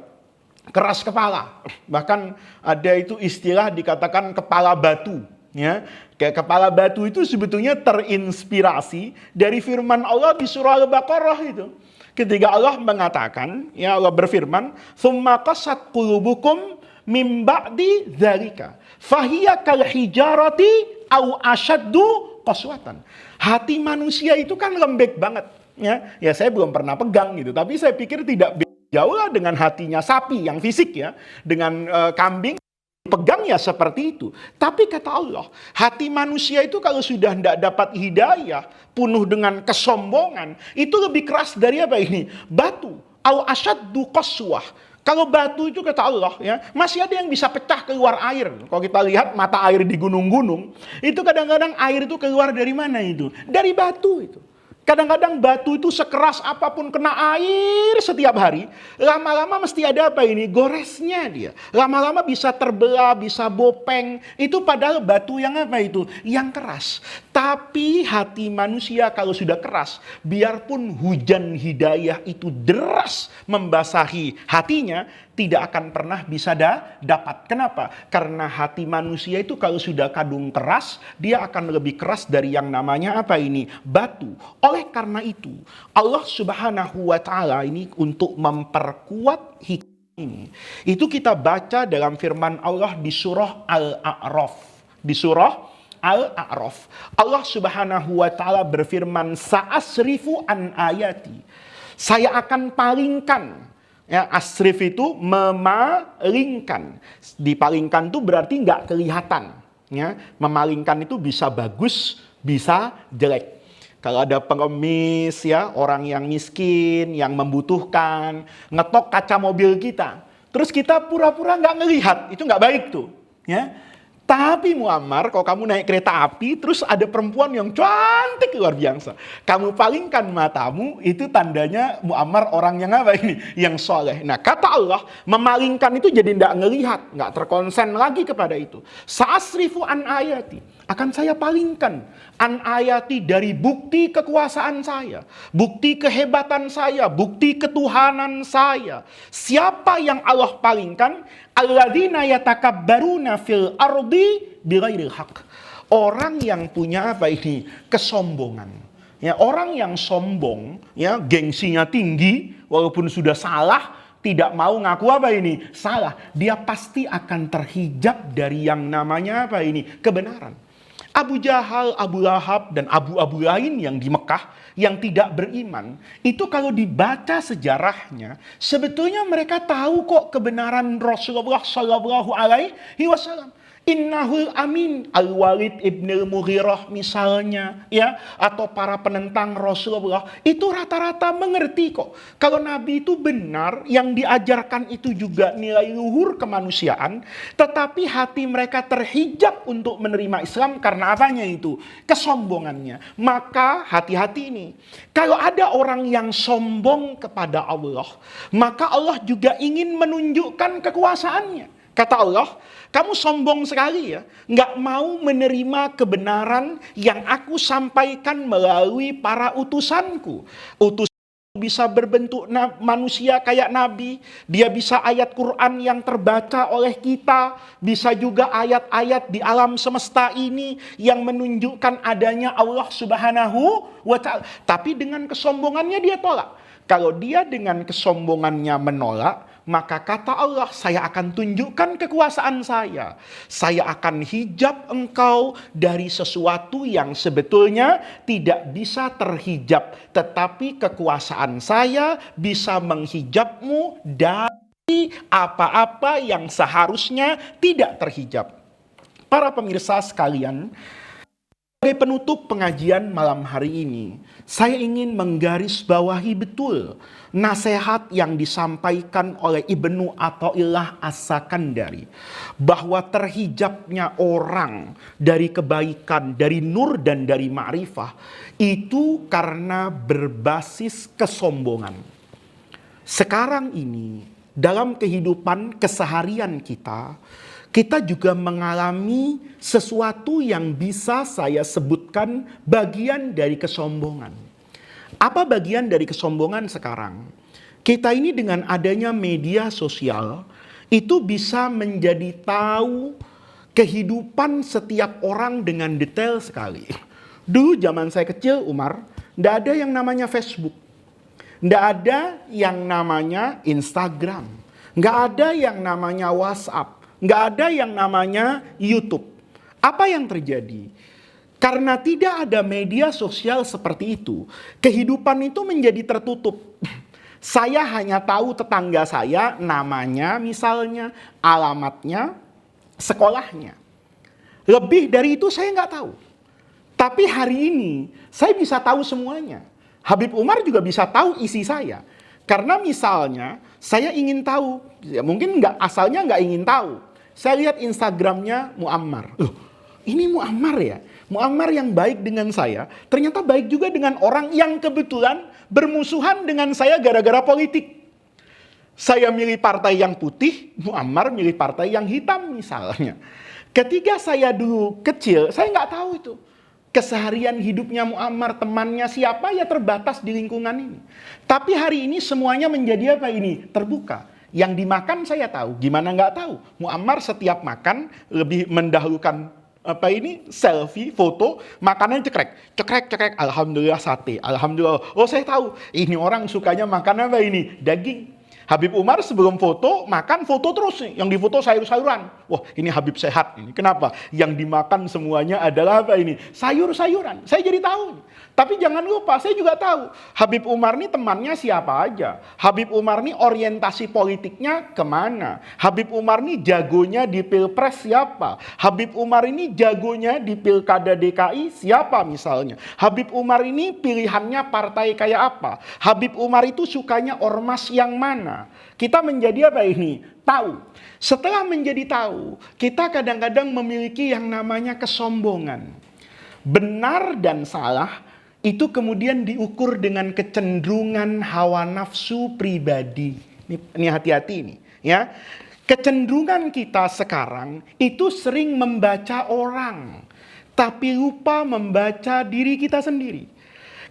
Keras kepala. Bahkan ada itu istilah dikatakan kepala batu. Ya, kayak kepala batu itu sebetulnya terinspirasi dari firman Allah di surah Al-Baqarah itu. Ketika Allah mengatakan, ya Allah berfirman, "Tsumma qasat qulubukum mim ba'di dzalika, fahiya kal hijarati au asyaddu qaswatan." Hati manusia itu kan lembek banget, ya. Ya saya belum pernah pegang gitu, tapi saya pikir tidak jauh lah dengan hatinya sapi yang fisik ya, dengan kambing pegang ya seperti itu. Tapi kata Allah, hati manusia itu kalau sudah tidak dapat hidayah, penuh dengan kesombongan, itu lebih keras dari apa ini? Batu. Au asyaddu qaswah. Kalau batu itu kata Allah ya, masih ada yang bisa pecah keluar air. Kalau kita lihat mata air di gunung-gunung, itu kadang-kadang air itu keluar dari mana itu? Dari batu itu. Kadang-kadang batu itu sekeras apapun kena air setiap hari, lama-lama mesti ada apa ini? Goresnya dia. Lama-lama bisa terbelah, bisa bopeng. Itu padahal batu yang apa itu? Yang keras. Tapi hati manusia kalau sudah keras, biarpun hujan hidayah itu deras membasahi hatinya, tidak akan pernah bisa dapat. Kenapa? Karena hati manusia itu kalau sudah kadung keras, dia akan lebih keras dari yang namanya apa ini? Batu. Oleh karena itu, Allah Subhanahu wa taala ini untuk memperkuat hikmah ini, itu kita baca dalam firman Allah di surah Al-A'raf. Di surah Al-A'raf, Allah Subhanahu wa taala berfirman, "Sa'asrifu an ayati." Saya akan palingkan. Ya, asrif itu memalingkan. Dipalingkan itu berarti nggak kelihatan. Ya, memalingkan itu bisa bagus, bisa jelek. Kalau ada pengemis ya, orang yang miskin, yang membutuhkan, ngetok kaca mobil kita, terus kita pura-pura nggak ngelihat, itu nggak baik tuh. Ya. Tapi Muammar, kalau kamu naik kereta api, terus ada perempuan yang cantik luar biasa, kamu palingkan matamu, itu tandanya Muammar orang yang apa ini? Yang soleh. Nah kata Allah, memalingkan itu jadi tidak ngelihat, nggak terkonsen lagi kepada itu. Sa'asrifu an ayati. akan saya palingkan an ayati dari bukti kekuasaan saya, bukti kehebatan saya, bukti ketuhanan saya. Siapa yang Allah palingkan? Alladzina yatakabbaruna fil ardi bighairil haq. Orang yang punya apa ini? Kesombongan. Ya, orang yang sombong, ya, gengsinya tinggi walaupun sudah salah, tidak mau ngaku apa ini? Salah. Dia pasti akan terhijab dari yang namanya apa ini? Kebenaran. Abu Jahal, Abu Lahab, dan abu-abu lain yang di Mekah yang tidak beriman, itu kalau dibaca sejarahnya, sebetulnya mereka tahu kok kebenaran Rasulullah Shallallahu Alaihi Wasallam. Innahul amin, Al-Walid ibn Mughirah misalnya, ya, atau para penentang Rasulullah itu rata-rata mengerti kok kalau Nabi itu benar, yang diajarkan itu juga nilai luhur kemanusiaan, tetapi hati mereka terhijab untuk menerima Islam karena apanya itu? Kesombongannya. Maka hati-hati ini. Kalau ada orang yang sombong kepada Allah, maka Allah juga ingin menunjukkan kekuasaannya. Kata Allah, kamu sombong sekali ya, nggak mau menerima kebenaran yang aku sampaikan melalui para utusanku. Utusan bisa berbentuk manusia kayak Nabi, dia bisa ayat Quran yang terbaca oleh kita, bisa juga ayat-ayat di alam semesta ini yang menunjukkan adanya Allah Subhanahu wa Ta'ala. Tapi dengan kesombongannya dia tolak. Kalau dia dengan kesombongannya menolak, maka kata Allah, saya akan tunjukkan kekuasaan saya. Saya akan hijab engkau dari sesuatu yang sebetulnya tidak bisa terhijab. Tetapi kekuasaan saya bisa menghijabmu dari apa-apa yang seharusnya tidak terhijab. Para pemirsa sekalian, sebagai penutup pengajian malam hari ini, saya ingin menggarisbawahi betul nasihat yang disampaikan oleh Ibnu Athaillah As-Sakandari, bahwa terhijabnya orang dari kebaikan, dari nur dan dari ma'rifah itu karena berbasis kesombongan. Sekarang ini dalam kehidupan keseharian kita juga mengalami sesuatu yang bisa saya sebutkan bagian dari kesombongan. Apa bagian dari kesombongan sekarang? Kita ini dengan adanya media sosial, itu bisa menjadi tahu kehidupan setiap orang dengan detail sekali. Dulu zaman saya kecil, Umar, tidak ada yang namanya Facebook. Tidak ada yang namanya Instagram. Nggak ada yang namanya WhatsApp. Nggak ada yang namanya YouTube. Apa yang terjadi? Karena tidak ada media sosial seperti itu, kehidupan itu menjadi tertutup. Saya hanya tahu tetangga saya, namanya misalnya, alamatnya, sekolahnya. Lebih dari itu saya nggak tahu. Tapi hari ini saya bisa tahu semuanya. Habib Umar juga bisa tahu isi saya. Karena misalnya saya ingin tahu, ya mungkin asalnya nggak ingin tahu. Saya lihat Instagramnya Muammar. Loh, ini Muammar ya? Muammar yang baik dengan saya, ternyata baik juga dengan orang yang kebetulan bermusuhan dengan saya gara-gara politik. Saya milih partai yang putih, Muammar milih partai yang hitam misalnya. Ketika saya dulu kecil, saya nggak tahu itu. Keseharian hidupnya Muammar, temannya siapa, ya terbatas di lingkungan ini. Tapi hari ini semuanya menjadi apa ini? Terbuka. Yang dimakan saya tahu, gimana nggak tahu. Muammar setiap makan lebih mendahulukan selfie, foto, makanan cekrek, alhamdulillah sate, alhamdulillah. Oh saya tahu, ini orang sukanya makan apa ini? Daging. Habib Umar sebelum foto, makan foto terus nih. Yang difoto sayur-sayuran. Wah ini Habib sehat ini. Kenapa? Yang dimakan semuanya adalah apa ini? Sayur-sayuran. Saya jadi tahu. Tapi jangan lupa, saya juga tahu. Habib Umar ini temannya siapa aja. Habib Umar ini orientasi politiknya kemana. Habib Umar ini jagonya di Pilpres siapa. Habib Umar ini jagonya di Pilkada DKI siapa misalnya. Habib Umar ini pilihannya partai kayak apa. Habib Umar itu sukanya ormas yang mana. Kita menjadi apa ini? Tahu. Setelah menjadi tahu, kita kadang-kadang memiliki yang namanya kesombongan. Benar dan salah itu kemudian diukur dengan kecenderungan hawa nafsu pribadi. Ini hati-hati ini, ya. Kecenderungan kita sekarang itu sering membaca orang. tapi lupa membaca diri kita sendiri.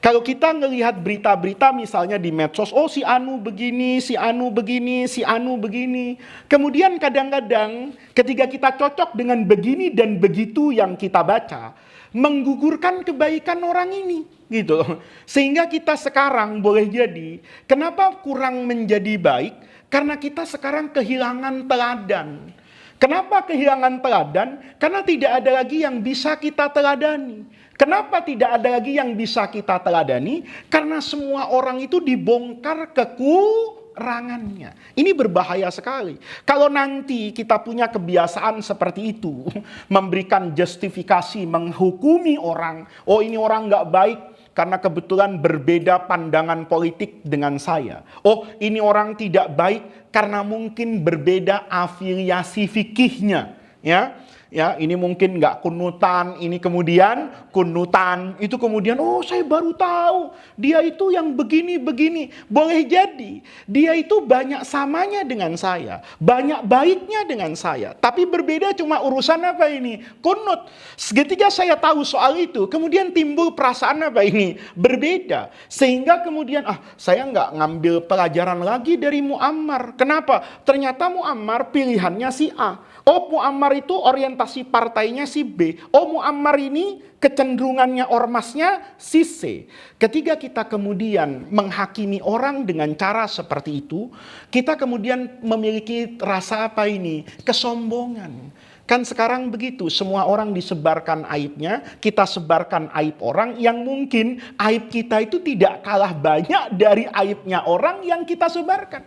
Kalau kita ngelihat berita-berita misalnya di medsos, oh si Anu begini, si Anu begini, si Anu begini. Kemudian kadang-kadang ketika kita cocok dengan begini dan begitu yang kita baca, menggugurkan kebaikan orang ini, gitu. Sehingga kita sekarang boleh jadi, kenapa kurang menjadi baik? Karena kita sekarang kehilangan teladan. Kenapa kehilangan teladan? Karena tidak ada lagi yang bisa kita teladani. Kenapa tidak ada lagi yang bisa kita teladani? Karena semua orang itu dibongkar kekurangannya. Ini berbahaya sekali. Kalau nanti kita punya kebiasaan seperti itu, memberikan justifikasi, menghukumi orang, oh ini orang nggak baik karena kebetulan berbeda pandangan politik dengan saya. Oh ini orang tidak baik karena mungkin berbeda afiliasi fikihnya, ya. Ya, ini mungkin nggak kunutan, ini kemudian kunutan, itu kemudian oh saya baru tahu dia itu yang begini-begini. Boleh jadi dia itu banyak samanya dengan saya, banyak baiknya dengan saya, tapi berbeda cuma urusan apa ini? Kunut. Ketika saya tahu soal itu, kemudian timbul perasaan apa ini? Berbeda. Sehingga kemudian saya nggak ngambil pelajaran lagi dari Muammar. Kenapa? Ternyata Muammar pilihannya si A. Oh Muammar itu orientasi partainya si B. Oh Muammar ini kecenderungannya ormasnya si C. Ketika kita kemudian menghakimi orang dengan cara seperti itu, kita kemudian memiliki rasa apa ini? Kesombongan. Kan sekarang begitu, semua orang disebarkan aibnya, kita sebarkan aib orang yang mungkin aib kita itu tidak kalah banyak dari aibnya orang yang kita sebarkan.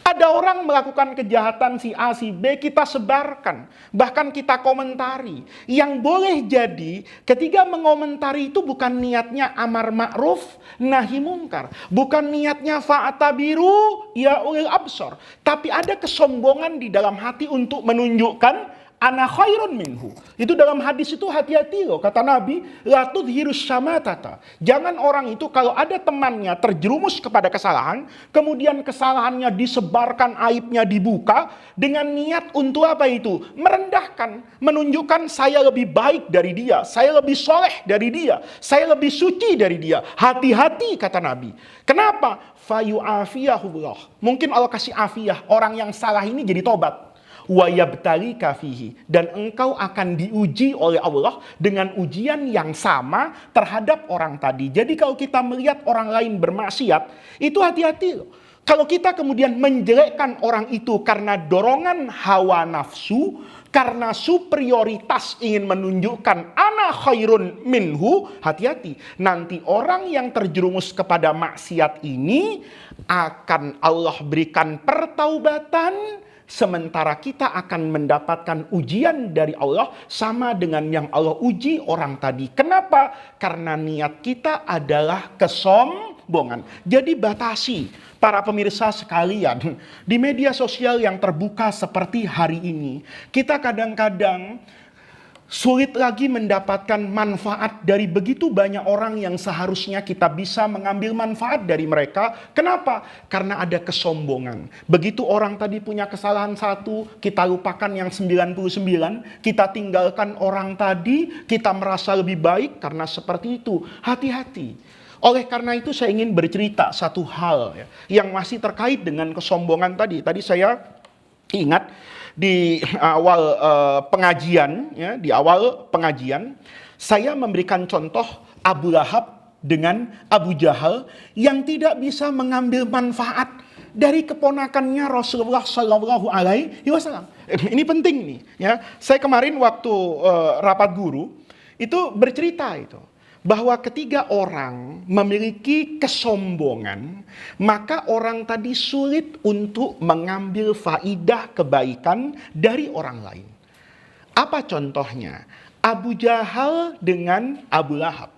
Ada orang melakukan kejahatan si A, si B, kita sebarkan. Bahkan kita komentari. Yang boleh jadi ketika mengomentari itu bukan niatnya amar ma'ruf, nahi mungkar. Bukan niatnya fa'atabiru ya ulil absor. Tapi ada kesombongan di dalam hati untuk menunjukkan ana khairun minhu. Itu dalam hadis itu hati-hati loh. Kata Nabi, la tudhirus syamatata. Jangan orang itu kalau ada temannya terjerumus kepada kesalahan, kemudian kesalahannya disebarkan, aibnya dibuka, dengan niat untuk apa itu? Merendahkan. Menunjukkan saya lebih baik dari dia, saya lebih soleh dari dia, saya lebih suci dari dia. Hati-hati kata Nabi. Kenapa? Fayu'afiyahullah. Mungkin Allah kasih afiyah, orang yang salah ini jadi tobat. Wa yabtalika fihi, dan engkau akan diuji oleh Allah dengan ujian yang sama terhadap orang tadi. Jadi kalau kita melihat orang lain bermaksiat, itu hati-hati loh. Kalau kita kemudian menjelekkan orang itu karena dorongan hawa nafsu, karena superioritas ingin menunjukkan ana khairun minhu, hati-hati. Nanti orang yang terjerumus kepada maksiat ini akan Allah berikan pertaubatan, sementara kita akan mendapatkan ujian dari Allah sama dengan yang Allah uji orang tadi. Kenapa? Karena niat kita adalah kesombongan. Jadi batasi para pemirsa sekalian, di media sosial yang terbuka seperti hari ini, kita kadang-kadang sulit lagi mendapatkan manfaat dari begitu banyak orang yang seharusnya kita bisa mengambil manfaat dari mereka. Kenapa? Karena ada kesombongan. Begitu orang tadi punya kesalahan satu, kita lupakan yang 99, kita tinggalkan orang tadi, kita merasa lebih baik karena seperti itu. Hati-hati. Oleh karena itu saya ingin bercerita satu hal ya, yang masih terkait dengan kesombongan tadi. Tadi saya ingat di awal pengajian, ya, di awal pengajian saya memberikan contoh Abu Lahab dengan Abu Jahal yang tidak bisa mengambil manfaat dari keponakannya Rasulullah Shallallahu Alaihi Wasallam. Ini penting nih, ya. Saya kemarin waktu rapat guru itu bercerita itu, bahwa ketiga orang memiliki kesombongan, maka orang tadi sulit untuk mengambil faidah kebaikan dari orang lain. Apa contohnya? Abu Jahal dengan Abu Lahab.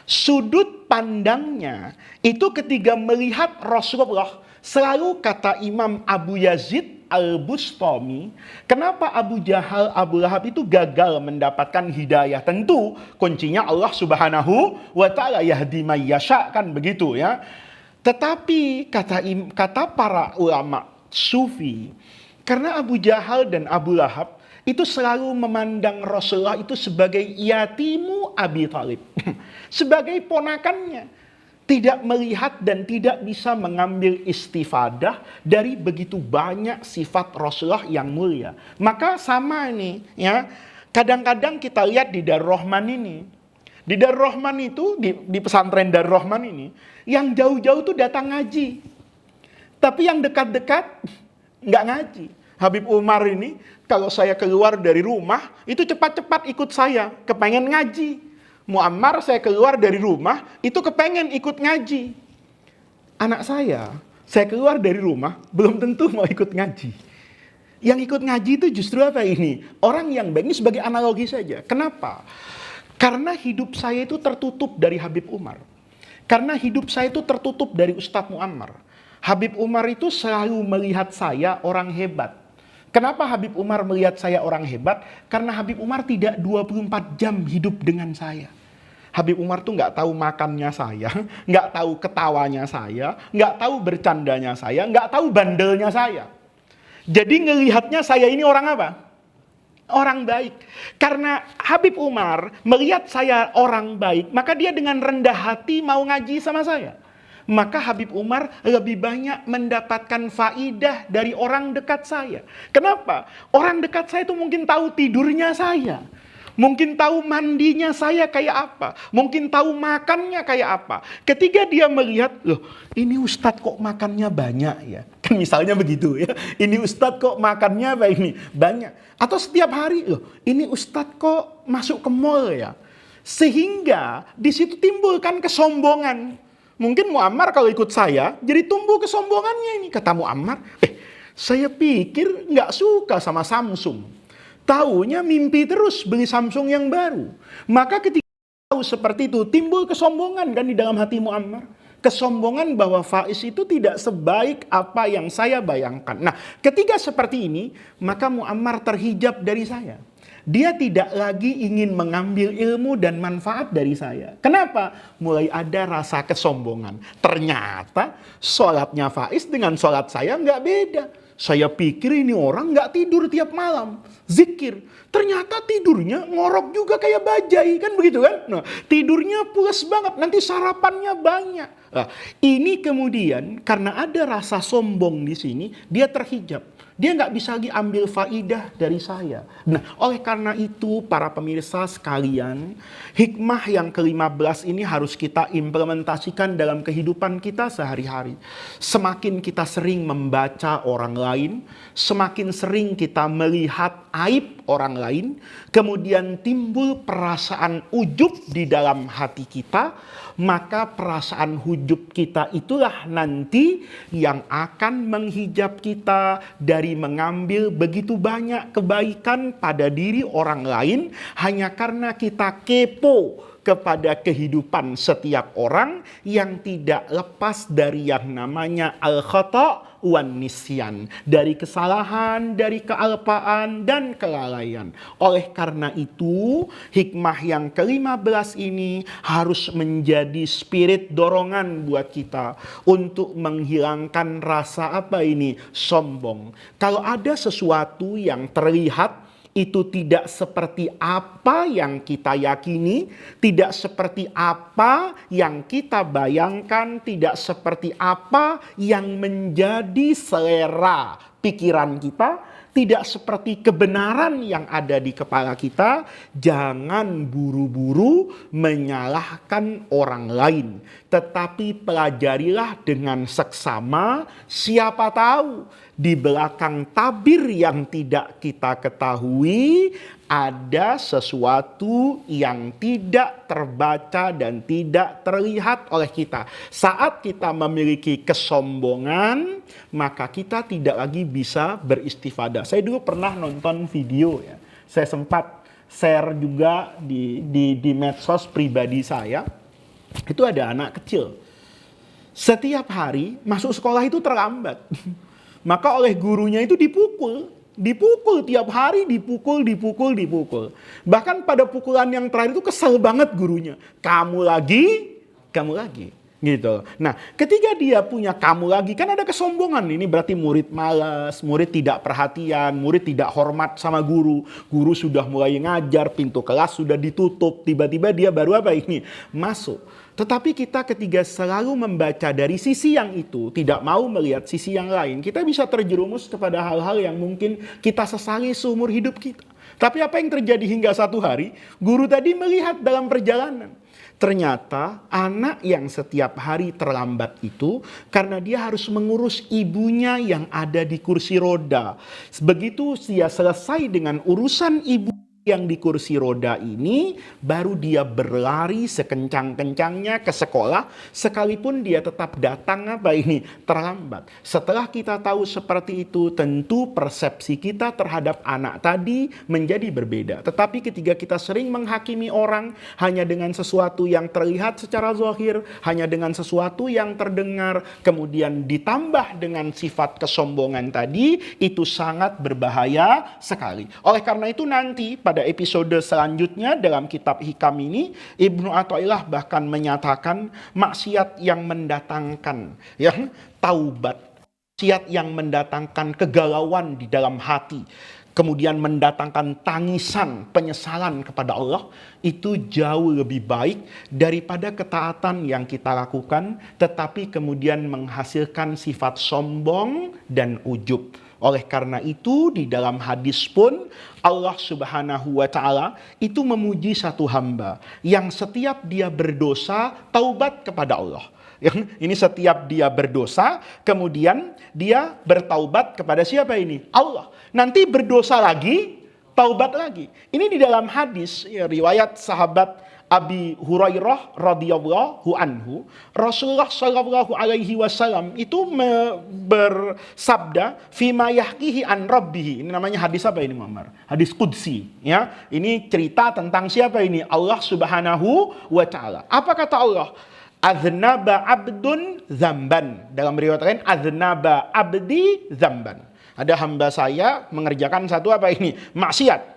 Sudut pandangnya itu ketika melihat Rasulullah, selalu kata Imam Abu Yazid Al-Bustami, kenapa Abu Jahal, Abu Lahab itu gagal mendapatkan hidayah? Tentu kuncinya Allah Subhanahu wa ta'ala, yahdi may yasha, kan begitu ya. Tetapi kata para ulama sufi, karena Abu Jahal dan Abu Lahab itu selalu memandang Rasulullah itu sebagai yatimu Abi Thalib. Sebagai ponakannya. Tidak melihat dan tidak bisa mengambil istifadah dari begitu banyak sifat Rasulullah yang mulia. Maka sama nih ya. Kadang-kadang kita lihat di Darur Rahman ini. Di Darur Rahman itu, di pesantren Darur Rahman ini, yang jauh-jauh tuh datang ngaji. Tapi yang dekat-dekat nggak ngaji. Habib Umar ini, kalau saya keluar dari rumah, itu cepat-cepat ikut saya, kepengen ngaji. Muammar saya keluar dari rumah, itu kepengen ikut ngaji. Anak saya keluar dari rumah, belum tentu mau ikut ngaji. Yang ikut ngaji itu justru apa ini? Orang yang baik, ini sebagai analogi saja. Kenapa? Karena hidup saya itu tertutup dari Habib Umar. Karena hidup saya itu tertutup dari Ustadz Muammar. Habib Umar itu selalu melihat saya orang hebat. Kenapa Habib Umar melihat saya orang hebat? Karena Habib Umar tidak 24 jam hidup dengan saya. Habib Umar tuh nggak tahu makannya saya, nggak tahu ketawanya saya, nggak tahu bercandanya saya, nggak tahu bandelnya saya. Jadi ngelihatnya saya ini orang apa? Orang baik. Karena Habib Umar melihat saya orang baik, maka dia dengan rendah hati mau ngaji sama saya. Maka Habib Umar lebih banyak mendapatkan faidah dari orang dekat saya. Kenapa? Orang dekat saya itu mungkin tahu tidurnya saya. Mungkin tahu mandinya saya kayak apa. Mungkin tahu makannya kayak apa. Ketika dia melihat, loh ini Ustadz kok makannya banyak ya. Kan misalnya begitu ya. Ini Ustadz kok makannya banyak. Atau setiap hari, loh ini Ustadz kok masuk ke mall ya. Sehingga di situ timbulkan kesombongan. Mungkin Muammar kalau ikut saya, jadi tumbuh kesombongannya ini. Kata Muammar, saya pikir nggak suka sama Samsung. Taunya mimpi terus beli Samsung yang baru. Maka ketika tahu seperti itu, timbul kesombongan kan di dalam hati Muammar. Kesombongan bahwa Faiz itu tidak sebaik apa yang saya bayangkan. Nah, ketika seperti ini, maka Muammar terhijab dari saya. Dia tidak lagi ingin mengambil ilmu dan manfaat dari saya. Kenapa? Mulai ada rasa kesombongan. Ternyata sholatnya Faiz dengan sholat saya nggak beda. Saya pikir ini orang nggak tidur tiap malam, zikir. Ternyata tidurnya ngorok juga kayak bajai, kan begitu kan? Nah, tidurnya pulas banget, nanti sarapannya banyak. Nah, ini kemudian karena ada rasa sombong di sini, dia terhijab. Dia nggak bisa lagi ambil faidah dari saya. Nah, oleh karena itu para pemirsa sekalian, hikmah yang ke-15 ini harus kita implementasikan dalam kehidupan kita sehari-hari. Semakin kita sering membaca orang lain, semakin sering kita melihat aib orang lain, kemudian timbul perasaan ujub di dalam hati kita, maka perasaan ujub kita itulah nanti yang akan menghijab kita dari mengambil begitu banyak kebaikan pada diri orang lain hanya karena kita kepo kepada kehidupan setiap orang yang tidak lepas dari yang namanya al-khata' wan nisyan, dari kesalahan, dari kealpaan dan kelalaian. Oleh karena itu, hikmah yang ke-15 ini harus menjadi spirit dorongan buat kita untuk menghilangkan rasa apa ini? Sombong. Kalau ada sesuatu yang terlihat itu tidak seperti apa yang kita yakini, tidak seperti apa yang kita bayangkan, tidak seperti apa yang menjadi selera pikiran kita, tidak seperti kebenaran yang ada di kepala kita, jangan buru-buru menyalahkan orang lain. Tetapi pelajarilah dengan seksama, siapa tahu di belakang tabir yang tidak kita ketahui ada sesuatu yang tidak terbaca dan tidak terlihat oleh kita. Saat kita memiliki kesombongan, maka kita tidak lagi bisa beristifadah. Saya dulu pernah nonton video ya. Saya sempat share juga di medsos pribadi saya. Itu ada anak kecil. Setiap hari masuk sekolah itu terlambat. Maka oleh gurunya itu dipukul tiap hari, dipukul. Bahkan pada pukulan yang terakhir itu kesel banget gurunya. Kamu lagi. Gitu. Nah, ketika dia punya kamu lagi, kan ada kesombongan. Ini berarti murid malas, murid tidak perhatian, murid tidak hormat sama guru. Guru sudah mulai ngajar, pintu kelas sudah ditutup, tiba-tiba dia baru apa ini? Masuk. Tetapi kita ketika selalu membaca dari sisi yang itu, tidak mau melihat sisi yang lain, kita bisa terjerumus kepada hal-hal yang mungkin kita sesali seumur hidup kita. Tapi apa yang terjadi hingga satu hari, guru tadi melihat dalam perjalanan. Ternyata anak yang setiap hari terlambat itu karena dia harus mengurus ibunya yang ada di kursi roda. Begitu dia selesai dengan urusan ibu yang di kursi roda ini, baru dia berlari sekencang-kencangnya ke sekolah, sekalipun dia tetap datang terlambat. Setelah kita tahu seperti itu, tentu persepsi kita terhadap anak tadi menjadi berbeda. Tetapi ketika kita sering menghakimi orang hanya dengan sesuatu yang terlihat secara zahir, hanya dengan sesuatu yang terdengar, kemudian ditambah dengan sifat kesombongan tadi, itu sangat berbahaya sekali. Oleh karena itu nanti pada episode selanjutnya dalam kitab Hikam ini, Ibnu Athaillah bahkan menyatakan maksiat yang mendatangkan taubat, maksiat yang mendatangkan kegalauan di dalam hati, kemudian mendatangkan tangisan penyesalan kepada Allah, itu jauh lebih baik daripada ketaatan yang kita lakukan tetapi kemudian menghasilkan sifat sombong dan ujub. Oleh karena itu di dalam hadis pun Allah Subhanahu wa taala itu memuji satu hamba yang setiap dia berdosa taubat kepada Allah. Ini setiap dia berdosa kemudian dia bertaubat kepada siapa ini? Allah. Nanti berdosa lagi, taubat lagi. Ini di dalam hadis riwayat sahabat Abi Hurairah radhiyallahu anhu, Rasulullah sallallahu alaihi wasallam itu bersabda fima yahkihi an rabbih. Ini namanya hadis apa ini, Muhammad? Hadis qudsi, ya. Ini cerita tentang siapa ini? Allah Subhanahu wa taala. Apa kata Allah? Aznaba abdun zamban. Dalam riwayat lain aznaba abdi zamban. Ada hamba saya mengerjakan satu apa ini? Maksiat.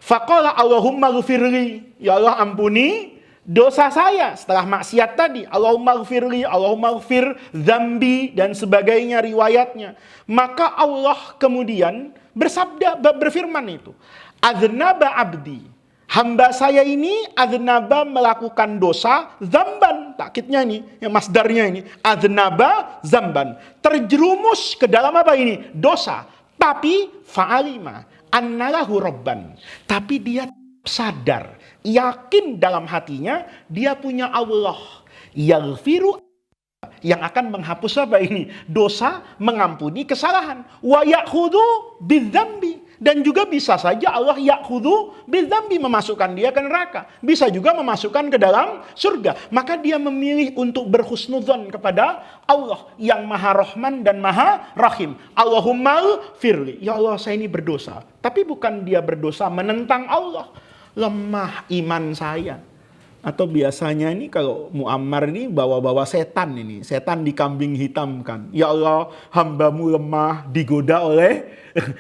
Faqala Allahumma ghfirli, ya Allah ampuni dosa saya setelah maksiat tadi. Allahumma ghfirli, Allahumma ghfir dzambi dan sebagainya riwayatnya. Maka Allah kemudian bersabda, berfirman itu, aznaba abdi, hamba saya ini aznaba melakukan dosa, zamban, takkidnya ini, yang masdarnya ini, aznaba zamban, terjerumus ke dalam apa ini? Dosa. Tapi fa'alima annalahu rabban, tapi dia sadar, yakin dalam hatinya dia punya Allah yaghfiru, yang akan menghapus apa ini? Dosa, mengampuni kesalahan. Wa ya'khudhu bidzambi, dan juga bisa saja Allah ya'khudhu bidzambi, memasukkan dia ke neraka, bisa juga memasukkan ke dalam surga. Maka dia memilih untuk berhusnudzon kepada Allah yang Maha Rahman dan Maha Rahim. Allahumma firli, ya Allah saya ini berdosa. Tapi bukan dia berdosa menentang Allah, lemah iman saya. Atau biasanya ini kalau Muammar ini bawa-bawa setan ini. Setan dikambing hitamkan. Ya Allah hambamu lemah digoda oleh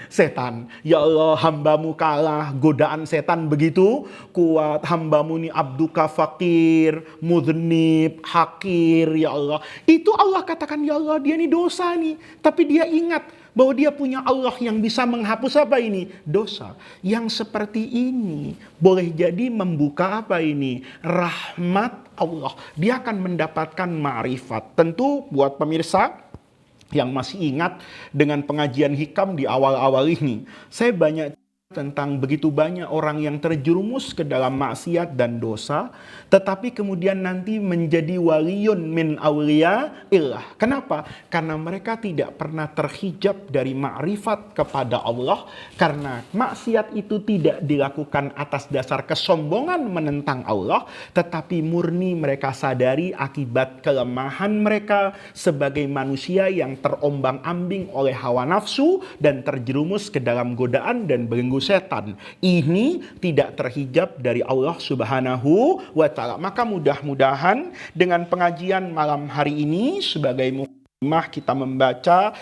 setan. Ya Allah hambamu kalah, godaan setan begitu kuat. Hambamu ini abduka fakir, mudhnib, hakir. Ya Allah. Itu Allah katakan ya Allah dia ini dosa nih. Tapi dia ingat bahwa dia punya Allah yang bisa menghapus apa ini? Dosa. Yang seperti ini boleh jadi membuka apa ini? Rahmat Allah. Dia akan mendapatkan ma'rifat. Tentu buat pemirsa yang masih ingat dengan pengajian hikam di awal-awal ini, saya banyak tentang begitu banyak orang yang terjerumus ke dalam maksiat dan dosa, tetapi kemudian nanti menjadi waliyun min awliya illah. Kenapa? Karena mereka tidak pernah terhijab dari ma'rifat kepada Allah, karena maksiat itu tidak dilakukan atas dasar kesombongan menentang Allah, tetapi murni mereka sadari akibat kelemahan mereka sebagai manusia yang terombang-ambing oleh hawa nafsu dan terjerumus ke dalam godaan dan belenggu setan. Ini tidak terhijab dari Allah Subhanahu wa taala. Maka mudah-mudahan dengan pengajian malam hari ini sebagai mukadimah kita membaca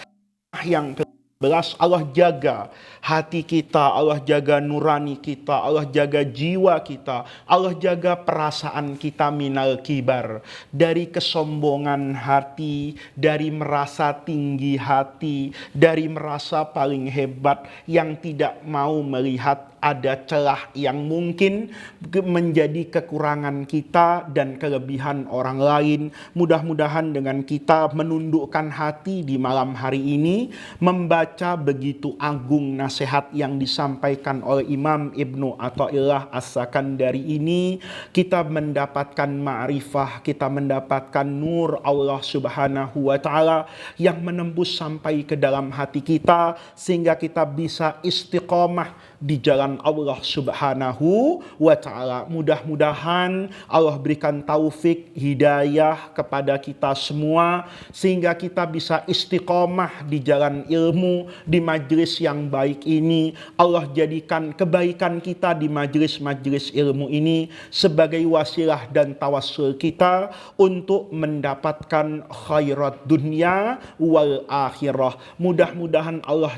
yang belas, Allah jaga hati kita, Allah jaga nurani kita, Allah jaga jiwa kita, Allah jaga perasaan kita minal kibar, dari kesombongan hati, dari merasa tinggi hati, dari merasa paling hebat, yang tidak mau melihat ada celah yang mungkin menjadi kekurangan kita dan kelebihan orang lain. Mudah-mudahan dengan kita menundukkan hati di malam hari ini, membaca begitu agung nasihat yang disampaikan oleh Imam Ibnu Athaillah As-Sakandari ini, kita mendapatkan ma'rifah, kita mendapatkan nur Allah Subhanahu wa Ta'ala yang menembus sampai ke dalam hati kita, sehingga kita bisa istiqomah di jalan Allah Subhanahu wa Ta'ala. Mudah-mudahan Allah berikan taufik hidayah kepada kita semua, sehingga kita bisa istiqomah di jalan ilmu, di majlis yang baik ini. Allah jadikan kebaikan kita di majlis-majlis ilmu ini sebagai wasilah dan tawassul kita untuk mendapatkan khairat dunia wal akhirah. Mudah-mudahan Allah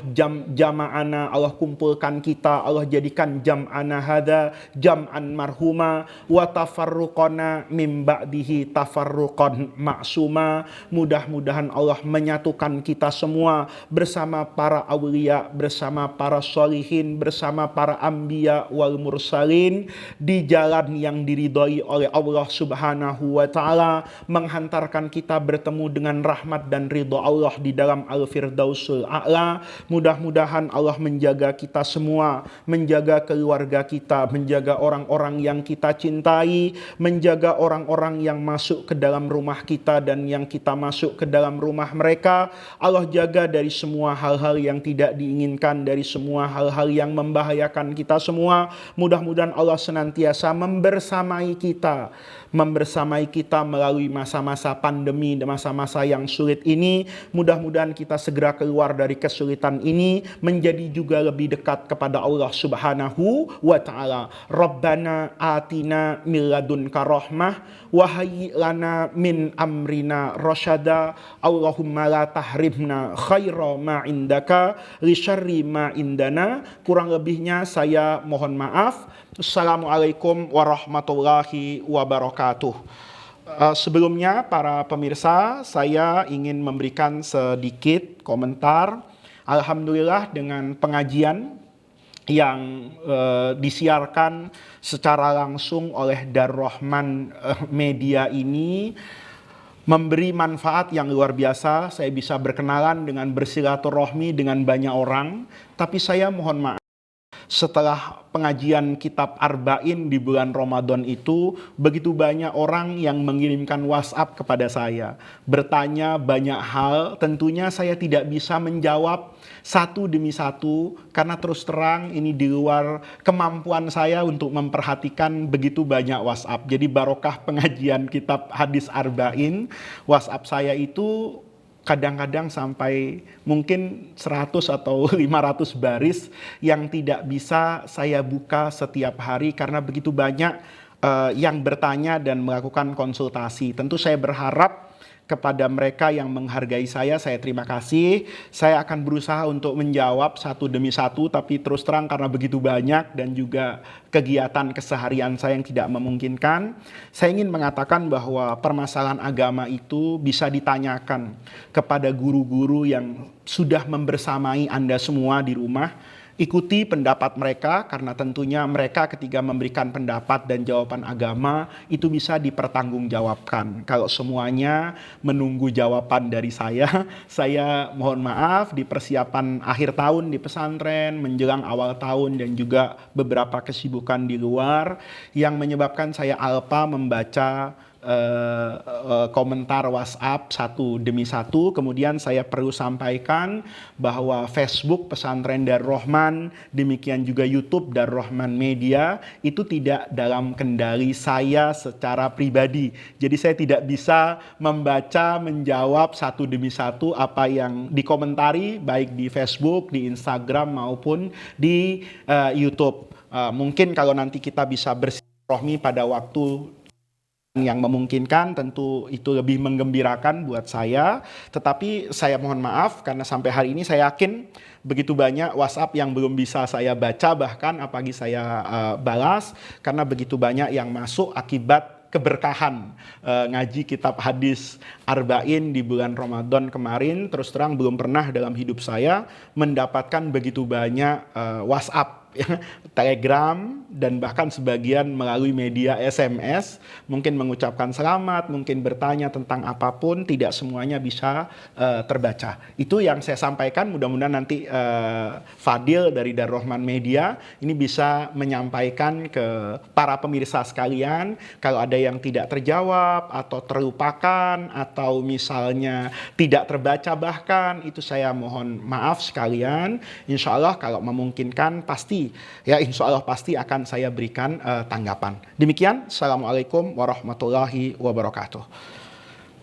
jama'ana, Allah kumpulkan kita, Allah jadikan jam'ana hadza jam'an marhuma wa tafarruqana mim ba'dihi tafarruqan ma'suma. Mudah-mudahan Allah menyatukan kita semua bersama para awliya, bersama para sholihin, bersama para anbiya wal mursalin di jalan yang diridhoi oleh Allah Subhanahu wa Ta'ala, menghantarkan kita bertemu dengan rahmat dan ridho Allah di dalam Al-Firdausul A'la. Mudah-mudahan Allah menjaga kita semua, menjaga keluarga kita, menjaga orang-orang yang kita cintai, menjaga orang-orang yang masuk ke dalam rumah kita dan yang kita masuk ke dalam rumah mereka. Allah jaga dari semua hal-hal yang tidak diinginkan, dari semua hal-hal yang membahayakan kita semua. Mudah-mudahan Allah senantiasa membersamai kita melalui masa-masa pandemi dan masa-masa yang sulit ini. Mudah-mudahan kita segera keluar dari kesulitan ini, menjadi juga lebih dekat kepada Allah Subhanahu wa Ta'ala. Rabbana atina min ladunka rahmah wa hayyi lana min amrina rasyada. Allahumma la tahrimna khaira ma indaka li syarri ma indana. Kurang lebihnya saya mohon maaf. Assalamualaikum warahmatullahi wabarakatuh. Sebelumnya para pemirsa, saya ingin memberikan sedikit komentar. Alhamdulillah dengan pengajian yang disiarkan secara langsung oleh Darul Rahman Media ini memberi manfaat yang luar biasa. Saya bisa berkenalan dengan bersilaturahmi dengan banyak orang. Tapi saya mohon maaf, setelah pengajian kitab Arba'in di bulan Ramadan itu, begitu banyak orang yang mengirimkan WhatsApp kepada saya, bertanya banyak hal. Tentunya saya tidak bisa menjawab satu demi satu, karena terus terang ini di luar kemampuan saya untuk memperhatikan begitu banyak WhatsApp. Jadi barokah pengajian kitab hadis Arba'in, WhatsApp saya itu kadang-kadang sampai mungkin 100 atau 500 baris yang tidak bisa saya buka setiap hari, karena begitu banyak yang bertanya dan melakukan konsultasi. Tentu saya berharap kepada mereka yang menghargai saya terima kasih. Saya akan berusaha untuk menjawab satu demi satu, tapi terus terang karena begitu banyak dan juga kegiatan keseharian saya yang tidak memungkinkan, saya ingin mengatakan bahwa permasalahan agama itu bisa ditanyakan kepada guru-guru yang sudah membersamai Anda semua di rumah. Ikuti pendapat mereka, karena tentunya mereka ketika memberikan pendapat dan jawaban agama itu bisa dipertanggungjawabkan. Kalau semuanya menunggu jawaban dari saya mohon maaf, di persiapan akhir tahun di pesantren, menjelang awal tahun dan juga beberapa kesibukan di luar yang menyebabkan saya alpa membaca komentar WhatsApp satu demi satu. Kemudian saya perlu sampaikan bahwa Facebook Pesantren Darul Rahman, demikian juga YouTube Darul Rahman Media, itu tidak dalam kendali saya secara pribadi. Jadi saya tidak bisa membaca, menjawab satu demi satu apa yang dikomentari baik di Facebook, di Instagram maupun di YouTube. Mungkin kalau nanti kita bisa bersilaturahmi pada waktu yang memungkinkan tentu itu lebih menggembirakan buat saya, tetapi saya mohon maaf karena sampai hari ini saya yakin begitu banyak WhatsApp yang belum bisa saya baca, bahkan apalagi saya balas, karena begitu banyak yang masuk akibat keberkahan ngaji kitab hadis Arba'in di bulan Ramadan kemarin. Terus terang belum pernah dalam hidup saya mendapatkan begitu banyak WhatsApp, Telegram, dan bahkan sebagian melalui media SMS, mungkin mengucapkan selamat, mungkin bertanya tentang apapun, tidak semuanya bisa terbaca. Itu yang saya sampaikan, mudah-mudahan nanti Fadil dari Darrohman Media ini bisa menyampaikan ke para pemirsa sekalian, kalau ada yang tidak terjawab atau terlupakan atau misalnya tidak terbaca bahkan, itu saya mohon maaf sekalian. Insya Allah kalau memungkinkan pasti, ya insya Allah pasti akan saya berikan tanggapan. Demikian, Assalamualaikum warahmatullahi wabarakatuh.